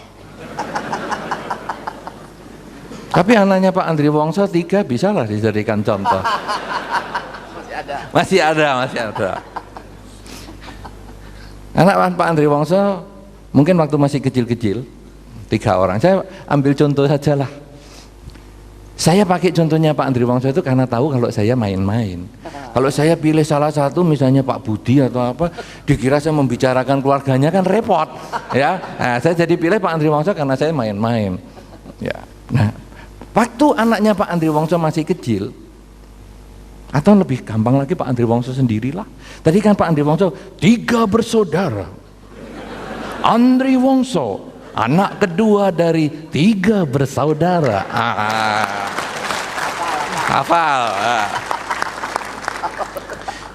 Tapi anaknya Pak Andri Wongso 3 bisa lah dijadikan contoh. Masih ada. Masih ada. Anak Pak Andri Wongso mungkin waktu masih kecil-kecil 3 orang. Saya ambil contoh saja lah. Saya pakai contohnya Pak Andri Wongso itu karena tahu kalau saya main-main. Kalau saya pilih salah satu misalnya Pak Budi atau apa, dikira saya membicarakan keluarganya kan repot, ya. Nah, saya jadi pilih Pak Andri Wongso karena saya main-main. Ya. Nah, waktu anaknya Pak Andri Wongso masih kecil, atau lebih gampang lagi Pak Andri Wongso sendirilah. Tadi kan Pak Andri Wongso 3 bersaudara. Andri Wongso anak kedua dari 3 bersaudara. Hafal.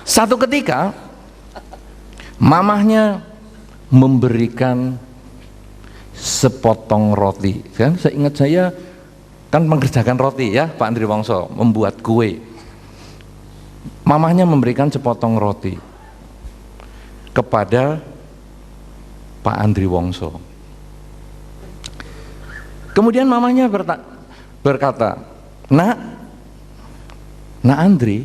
Satu ketika mamahnya memberikan sepotong roti. Kan seingat saya kan mengerjakan roti ya Pak Andri Wongso, membuat kue. Mamahnya memberikan sepotong roti kepada Pak Andri Wongso. Kemudian mamahnya berkata, Nak Andri,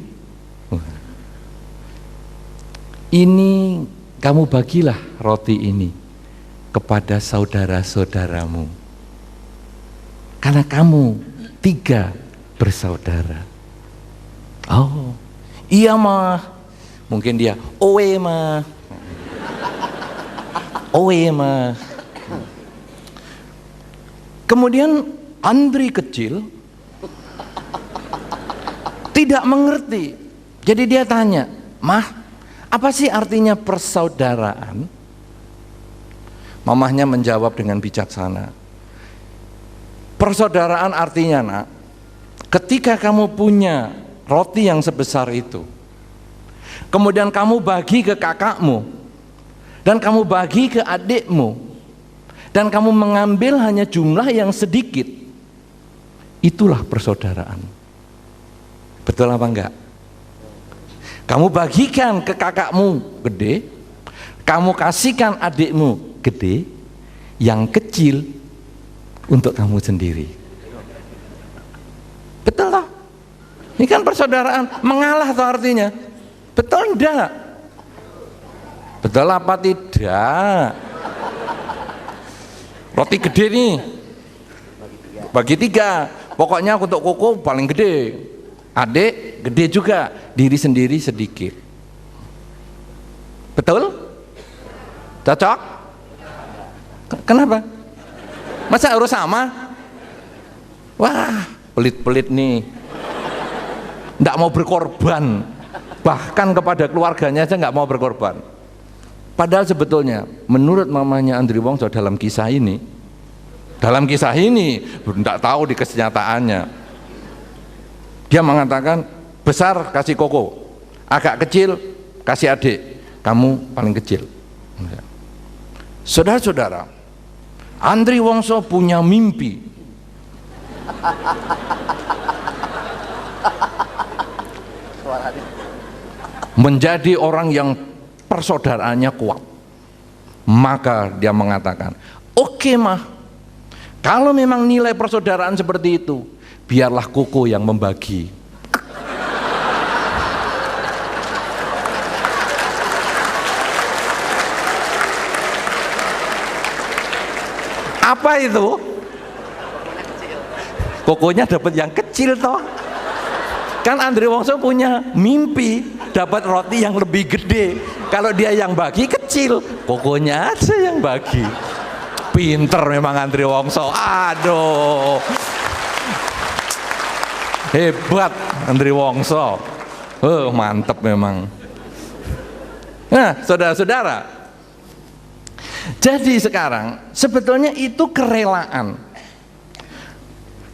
ini kamu bagilah roti ini kepada saudara-saudaramu, karena kamu 3 bersaudara. Oh, iya mah. Mungkin dia, owe mah. Owe mah. Kemudian Andri kecil tidak mengerti. Jadi dia tanya, Mah, apa sih artinya persaudaraan? Mamahnya menjawab dengan bijaksana. Persaudaraan artinya, Nak, ketika kamu punya roti yang sebesar itu, kemudian kamu bagi ke kakakmu, dan kamu bagi ke adikmu, dan kamu mengambil hanya jumlah yang sedikit, itulah persaudaraan. Betul apa enggak? Kamu bagikan ke kakakmu gede, kamu kasihkan adikmu gede, yang kecil untuk kamu sendiri. Betul lah. Ini kan persaudaraan. Mengalah tuh artinya. Betul enggak? Betul apa tidak? Roti gede nih, bagi 3. Pokoknya untuk koko paling gede, adik gede juga, diri sendiri sedikit. Betul? Cocok? Kenapa? Masa harus sama? Wah, pelit-pelit nih, nggak mau berkorban, bahkan kepada keluarganya aja nggak mau berkorban. Padahal sebetulnya menurut mamanya Andri Wongso dalam kisah ini, tidak tahu di kenyataannya, dia mengatakan besar kasih koko, agak kecil kasih adik, kamu paling kecil. Saudara-saudara, Andri Wongso punya mimpi menjadi orang yang persaudaraannya kuat. Maka dia mengatakan, oke mah, kalau memang nilai persaudaraan seperti itu, biarlah koko yang membagi. Apa itu? Kokonya dapat yang kecil toh. Kan Andri Wongso punya mimpi dapat roti yang lebih gede. Kalau dia yang bagi kecil, kokonya aja yang bagi. Pinter memang Andri Wongso. Aduh, hebat Andri Wongso. Mantep memang. Nah, saudara-saudara, jadi sekarang sebetulnya itu kerelaan.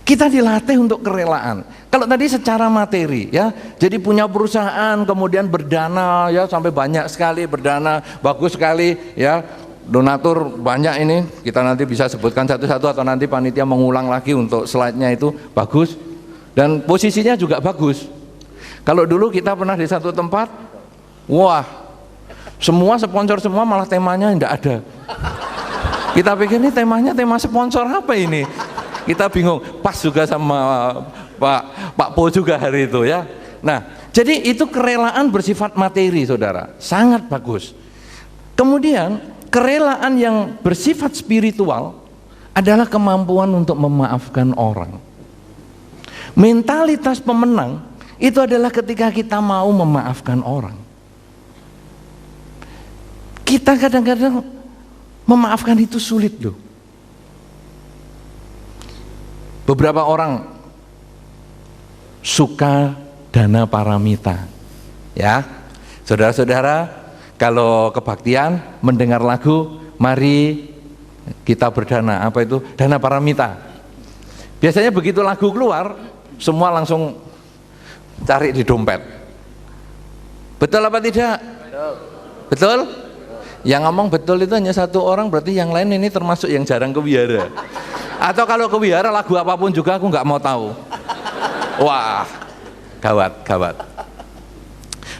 Kita dilatih untuk kerelaan. Kalau tadi secara materi ya, jadi punya perusahaan kemudian berdana ya sampai banyak sekali berdana, bagus sekali ya, donatur banyak ini, kita nanti bisa sebutkan satu-satu atau nanti panitia mengulang lagi untuk slide-nya itu bagus dan posisinya juga bagus. Kalau dulu kita pernah di satu tempat, wah semua sponsor semua malah temanya tidak ada. Kita pikir ini temanya tema sponsor apa ini? kita bingung. Pas juga sama Pak Po juga hari itu ya. Nah, jadi itu kerelaan bersifat materi, saudara, sangat bagus. Kemudian kerelaan yang bersifat spiritual adalah kemampuan untuk memaafkan orang. Mentalitas pemenang itu adalah ketika kita mau memaafkan orang. Kita kadang-kadang memaafkan itu sulit loh. Beberapa orang suka dana paramita, ya, saudara-saudara, kalau kebaktian mendengar lagu, mari kita berdana, apa itu? Dana paramita. Biasanya begitu lagu keluar, semua langsung cari di dompet. Betul apa tidak? Betul? Yang ngomong betul itu hanya satu orang, berarti yang lain ini termasuk yang jarang ke wihara. Atau kalau ke wihara lagu apapun juga aku nggak mau tahu. Wah, gawat.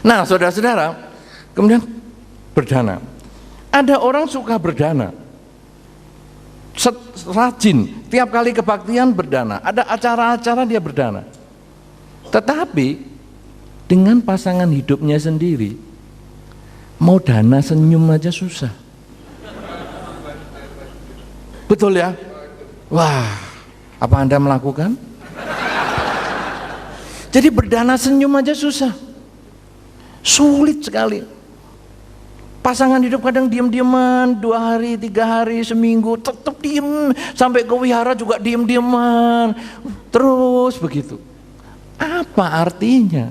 Nah, saudara-saudara, kemudian berdana. Ada orang suka berdana, rajin, tiap kali kebaktian berdana, ada acara-acara dia berdana. Tetapi dengan pasangan hidupnya sendiri, mau dana senyum aja susah. Betul ya? Wah, apa Anda melakukan? Jadi berdana senyum aja susah, sulit sekali. Pasangan hidup kadang diam-diaman 2 hari, 3 hari, seminggu tetap diem, sampai ke wihara juga diem-dieman, terus begitu. Apa artinya?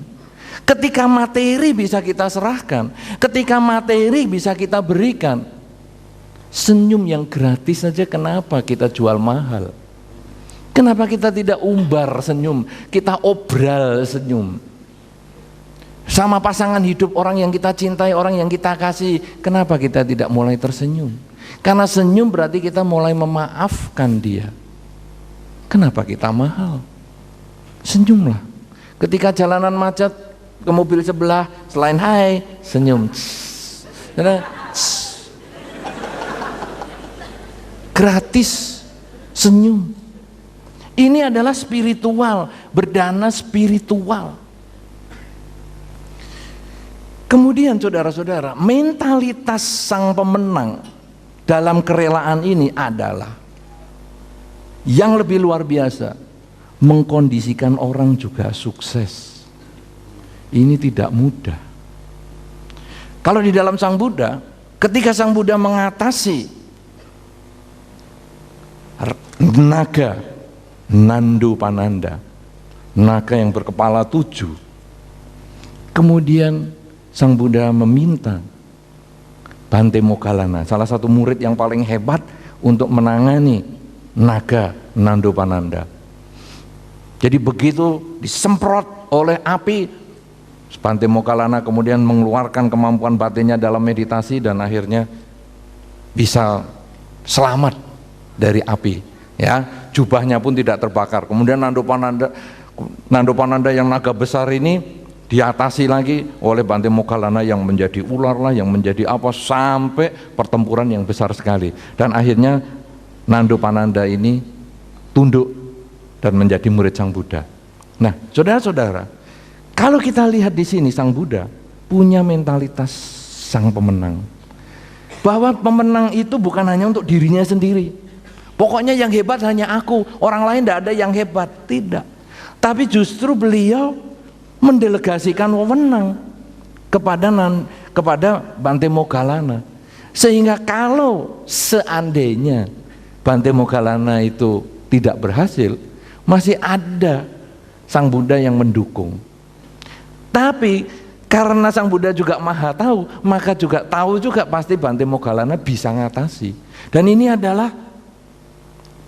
Ketika materi bisa kita serahkan, ketika materi bisa kita berikan, senyum yang gratis saja kenapa kita jual mahal? Kenapa kita tidak umbar senyum, kita obral senyum? Sama pasangan hidup, orang yang kita cintai, orang yang kita kasih, kenapa kita tidak mulai tersenyum? Karena senyum berarti kita mulai memaafkan dia. Kenapa kita mahal? Senyumlah. Ketika jalanan macet, ke mobil sebelah, selain hai, senyum. Gratis senyum. Ini adalah spiritual, berdana spiritual. Kemudian saudara-saudara, mentalitas sang pemenang dalam kerelaan ini adalah yang lebih luar biasa, mengkondisikan orang juga sukses. Ini tidak mudah. Kalau di dalam Sang Buddha, ketika Sang Buddha mengatasi naga Nando Pananda, naga yang berkepala 7, kemudian Sang Buddha meminta Bante Moggallana, salah satu murid yang paling hebat, untuk menangani naga Nando Pananda. Jadi begitu disemprot oleh api, Bante Moggallana kemudian mengeluarkan kemampuan batinnya dalam meditasi dan akhirnya bisa selamat dari api, ya, jubahnya pun tidak terbakar. Kemudian Nando Pananda yang naga besar ini diatasi lagi oleh Bante Moggallana yang menjadi ular lah, yang menjadi apa, sampai pertempuran yang besar sekali. Dan akhirnya Nando Pananda ini tunduk dan menjadi murid Sang Buddha. Nah, saudara-saudara, kalau kita lihat di sini, Sang Buddha punya mentalitas sang pemenang. Bahwa pemenang itu bukan hanya untuk dirinya sendiri. Pokoknya yang hebat hanya aku, orang lain tidak ada yang hebat. Tidak. Tapi justru beliau mendelegasikan wewenang kepada Bante Moggallana. Sehingga kalau seandainya Bante Moggallana itu tidak berhasil, masih ada Sang Buddha yang mendukung. Tapi karena Sang Buddha juga maha tahu, maka juga tahu juga pasti Bante Moggallana bisa ngatasi. Dan ini adalah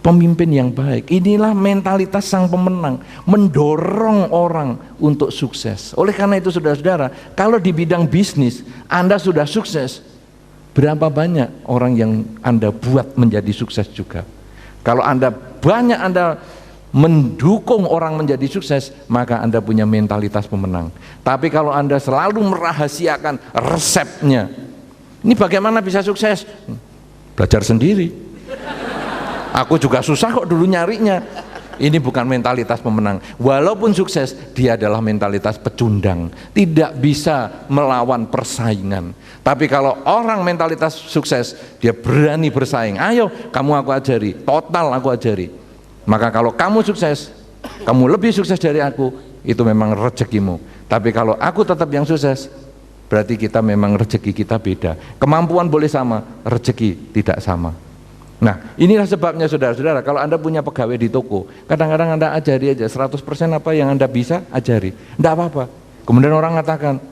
pemimpin yang baik. Inilah mentalitas sang pemenang, mendorong orang untuk sukses. Oleh karena itu saudara-saudara, kalau di bidang bisnis Anda sudah sukses, berapa banyak orang yang Anda buat menjadi sukses juga? Kalau Anda mendukung orang menjadi sukses, maka Anda punya mentalitas pemenang. Tapi kalau Anda selalu merahasiakan resepnya, ini bagaimana bisa sukses? Belajar sendiri. Aku juga susah kok dulu nyarinya. Ini bukan mentalitas pemenang. Walaupun sukses, dia adalah mentalitas pecundang. Tidak bisa melawan persaingan. Tapi kalau orang mentalitas sukses, dia berani bersaing. Ayo, kamu aku ajari, total aku ajari. Maka kalau kamu sukses, kamu lebih sukses dari aku, itu memang rezekimu. Tapi kalau aku tetap yang sukses, berarti kita memang rezeki kita beda. Kemampuan boleh sama, rezeki tidak sama. Nah, inilah sebabnya saudara-saudara, kalau Anda punya pegawai di toko, kadang-kadang Anda ajari aja 100% apa yang Anda bisa, ajari. Enggak apa-apa. Kemudian orang mengatakan,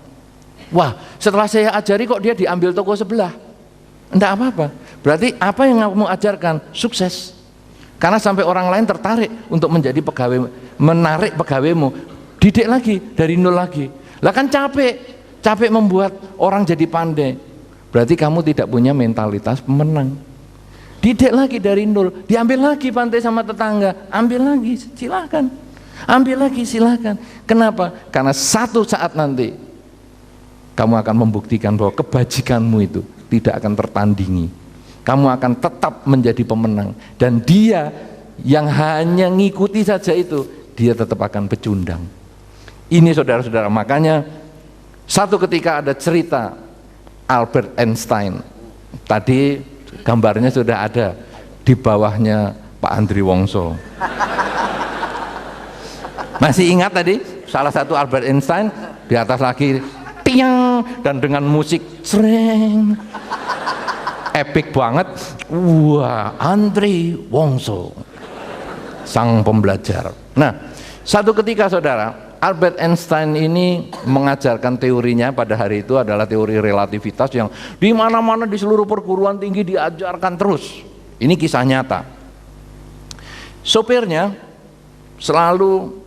wah, setelah saya ajari kok dia diambil toko sebelah. Enggak apa-apa. Berarti apa yang kamu ajarkan sukses. Karena sampai orang lain tertarik untuk menjadi pegawai, menarik pegawaimu. Didik lagi dari nol lagi. Lah kan capek membuat orang jadi pandai. Berarti kamu tidak punya mentalitas pemenang. Didik lagi dari nol, diambil lagi pantai sama tetangga, ambil lagi, silakan. Ambil lagi, silakan. Kenapa? Karena satu saat nanti kamu akan membuktikan bahwa kebajikanmu itu tidak akan tertandingi. Kamu akan tetap menjadi pemenang. Dan dia yang hanya ngikuti saja itu, dia tetap akan pecundang. Ini saudara-saudara, makanya satu ketika ada cerita Albert Einstein. Tadi gambarnya sudah ada di bawahnya Pak Andri Wongso. Masih ingat tadi salah satu Albert Einstein, di atas lagi tiang, dan dengan musik sreng, epic banget. Wah, Andri Wongso, sang pembelajar. Nah, satu ketika saudara, Albert Einstein ini mengajarkan teorinya pada hari itu adalah teori relativitas yang di mana-mana di seluruh perguruan tinggi diajarkan terus. Ini kisah nyata. Sopirnya selalu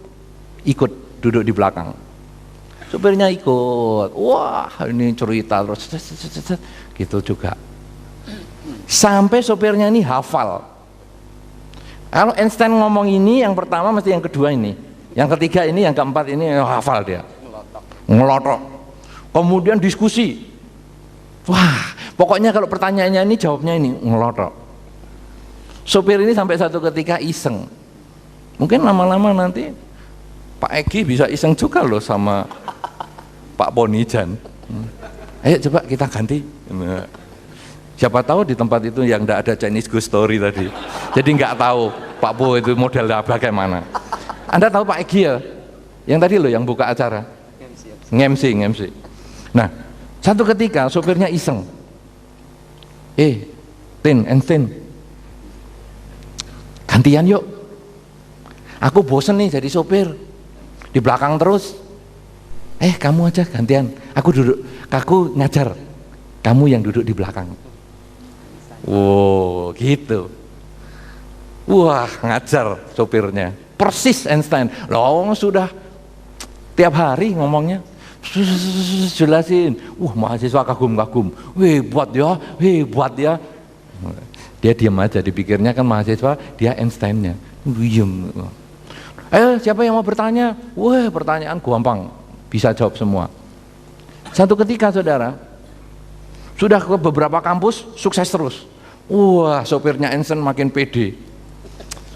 ikut duduk di belakang. Sopirnya ikut. Wah, ini cerita terus gitu juga. Sampai sopirnya ini hafal. Kalau Einstein ngomong ini, yang pertama mesti yang kedua ini. Yang ketiga ini, yang keempat ini hafal dia, ngelotok. Kemudian diskusi. Wah, pokoknya kalau pertanyaannya ini jawabnya ini ngelotok. Sopir ini sampai satu ketika iseng. Mungkin lama-lama nanti Pak Egi bisa iseng juga loh sama Pak Ponijan. Ayo coba kita ganti. Nah, siapa tahu di tempat itu yang tidak ada Chinese Ghost Story tadi. Jadi nggak tahu Pak Po itu model bagaimana. Anda tahu Pak Egi ya? Yang tadi loh yang buka acara. Ngemsi. Nah, satu ketika sopirnya iseng. Einstein, gantian yuk. Aku bosen nih jadi sopir. Di belakang terus. Kamu aja gantian. Aku ngajar. Kamu yang duduk di belakang. Wow, gitu. Wah, ngajar sopirnya. Persis Einstein. Loh, sudah tiap hari ngomongnya. Jelasin. Mahasiswa kagum-kagum. Hebat ya. Dia diam aja, dipikirnya kan mahasiswa, dia Einsteinnya. Diem. Siapa yang mau bertanya? Wah, pertanyaan gampang. Bisa jawab semua. Satu ketika saudara, sudah ke beberapa kampus, sukses terus. Wah, sopirnya Einstein makin pede.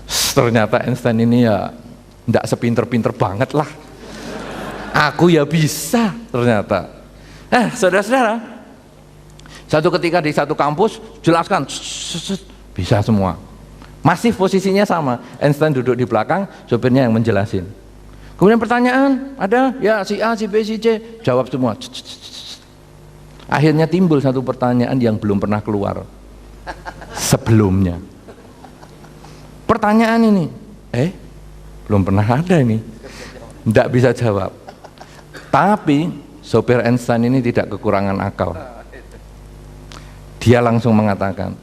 Ternyata Einstein ini ya tidak sepinter-pinter banget lah. Aku ya bisa ternyata. Saudara-saudara, satu ketika di satu kampus jelaskan, bisa semua. Masih posisinya sama. Einstein duduk di belakang, sopirnya yang menjelasin. Kemudian pertanyaan ada, ya si A, si B, si C, jawab semua. Akhirnya timbul satu pertanyaan yang belum pernah keluar sebelumnya. Pertanyaan ini, belum pernah ada ini, tidak bisa jawab. Tapi sopir Einstein ini tidak kekurangan akal. Dia langsung mengatakan,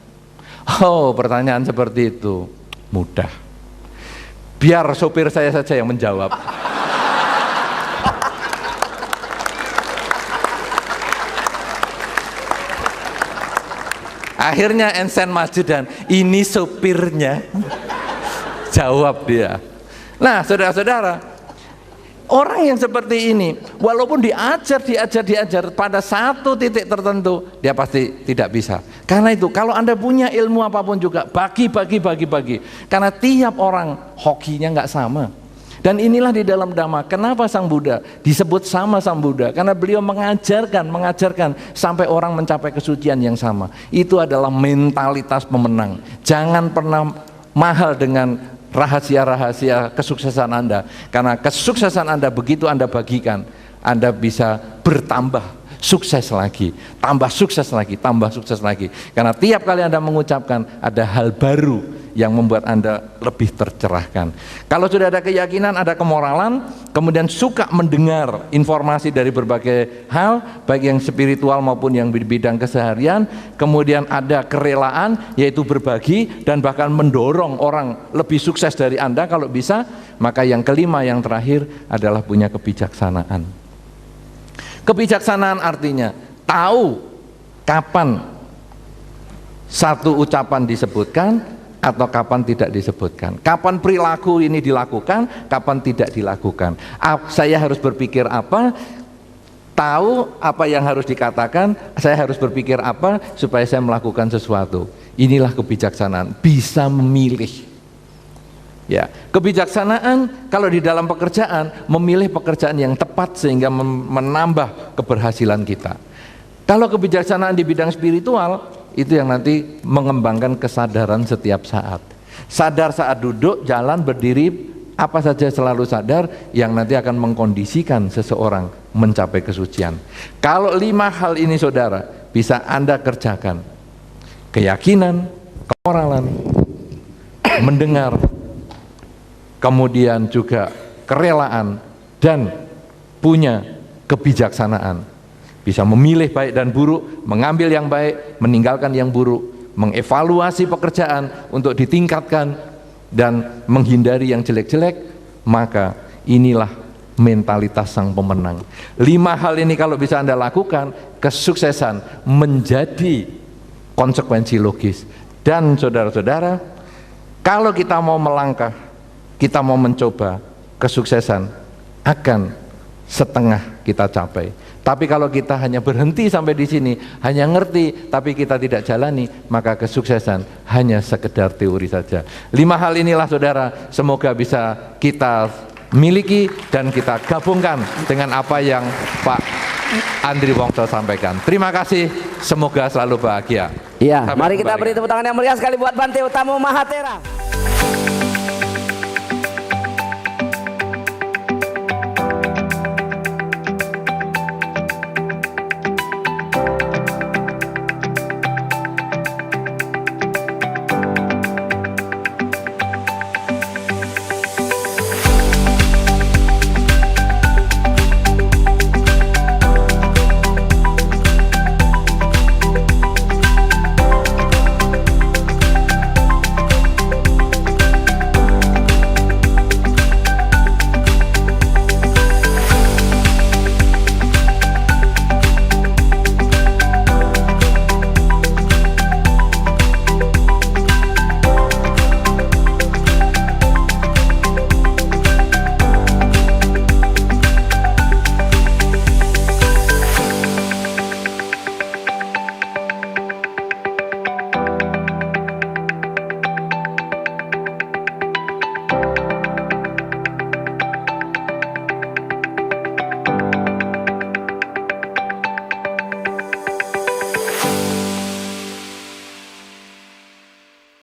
pertanyaan seperti itu mudah. Biar sopir saya saja yang menjawab. Akhirnya Einstein maju dan ini sopirnya. Jawab dia. Nah, saudara-saudara, orang yang seperti ini walaupun diajar pada satu titik tertentu dia pasti tidak bisa. Karena itu kalau Anda punya ilmu apapun juga bagi, karena tiap orang hokinya nggak sama. Dan inilah di dalam Dhamma, kenapa Sang Buddha disebut sama Sang Buddha? Karena beliau mengajarkan sampai orang mencapai kesucian yang sama. Itu adalah mentalitas pemenang. Jangan pernah mahal dengan rahasia-rahasia kesuksesan Anda. Karena kesuksesan Anda begitu Anda bagikan, Anda bisa bertambah sukses lagi, tambah sukses lagi, tambah sukses lagi. Karena tiap kali Anda mengucapkan ada hal baru yang membuat Anda lebih tercerahkan. Kalau sudah ada keyakinan, ada kemoralan, kemudian suka mendengar informasi dari berbagai hal, baik yang spiritual maupun yang di bidang keseharian, kemudian ada kerelaan, yaitu berbagi dan bahkan mendorong orang lebih sukses dari Anda kalau bisa, maka yang kelima, yang terakhir adalah punya kebijaksanaan. Kebijaksanaan artinya tahu kapan satu ucapan disebutkan atau kapan tidak disebutkan, kapan perilaku ini dilakukan, kapan tidak dilakukan. Saya harus berpikir apa, tahu apa yang harus dikatakan, saya harus berpikir apa supaya saya melakukan sesuatu. Inilah kebijaksanaan, bisa memilih. Ya, kebijaksanaan kalau di dalam pekerjaan, memilih pekerjaan yang tepat sehingga menambah keberhasilan kita. Kalau kebijaksanaan di bidang spiritual, itu yang nanti mengembangkan kesadaran setiap saat. Sadar saat duduk, jalan, berdiri, apa saja selalu sadar, yang nanti akan mengkondisikan seseorang mencapai kesucian. Kalau 5 hal ini saudara bisa Anda kerjakan, keyakinan, kemoralan, mendengar, kemudian juga kerelaan, dan punya kebijaksanaan, bisa memilih baik dan buruk, mengambil yang baik, meninggalkan yang buruk, mengevaluasi pekerjaan untuk ditingkatkan dan menghindari yang jelek-jelek, maka inilah mentalitas sang pemenang. 5 hal ini kalau bisa Anda lakukan, kesuksesan menjadi konsekuensi logis. Dan saudara-saudara, kalau kita mau melangkah, kita mau mencoba, kesuksesan akan setengah kita capai. Tapi kalau kita hanya berhenti sampai di sini, hanya ngerti tapi kita tidak jalani, maka kesuksesan hanya sekedar teori saja. 5 hal inilah saudara, semoga bisa kita miliki dan kita gabungkan dengan apa yang Pak Andri Wongso sampaikan. Terima kasih, semoga selalu bahagia. Iya, mari kita beri tepuk tangan yang meriah sekali buat Bante Utamo Mahathera.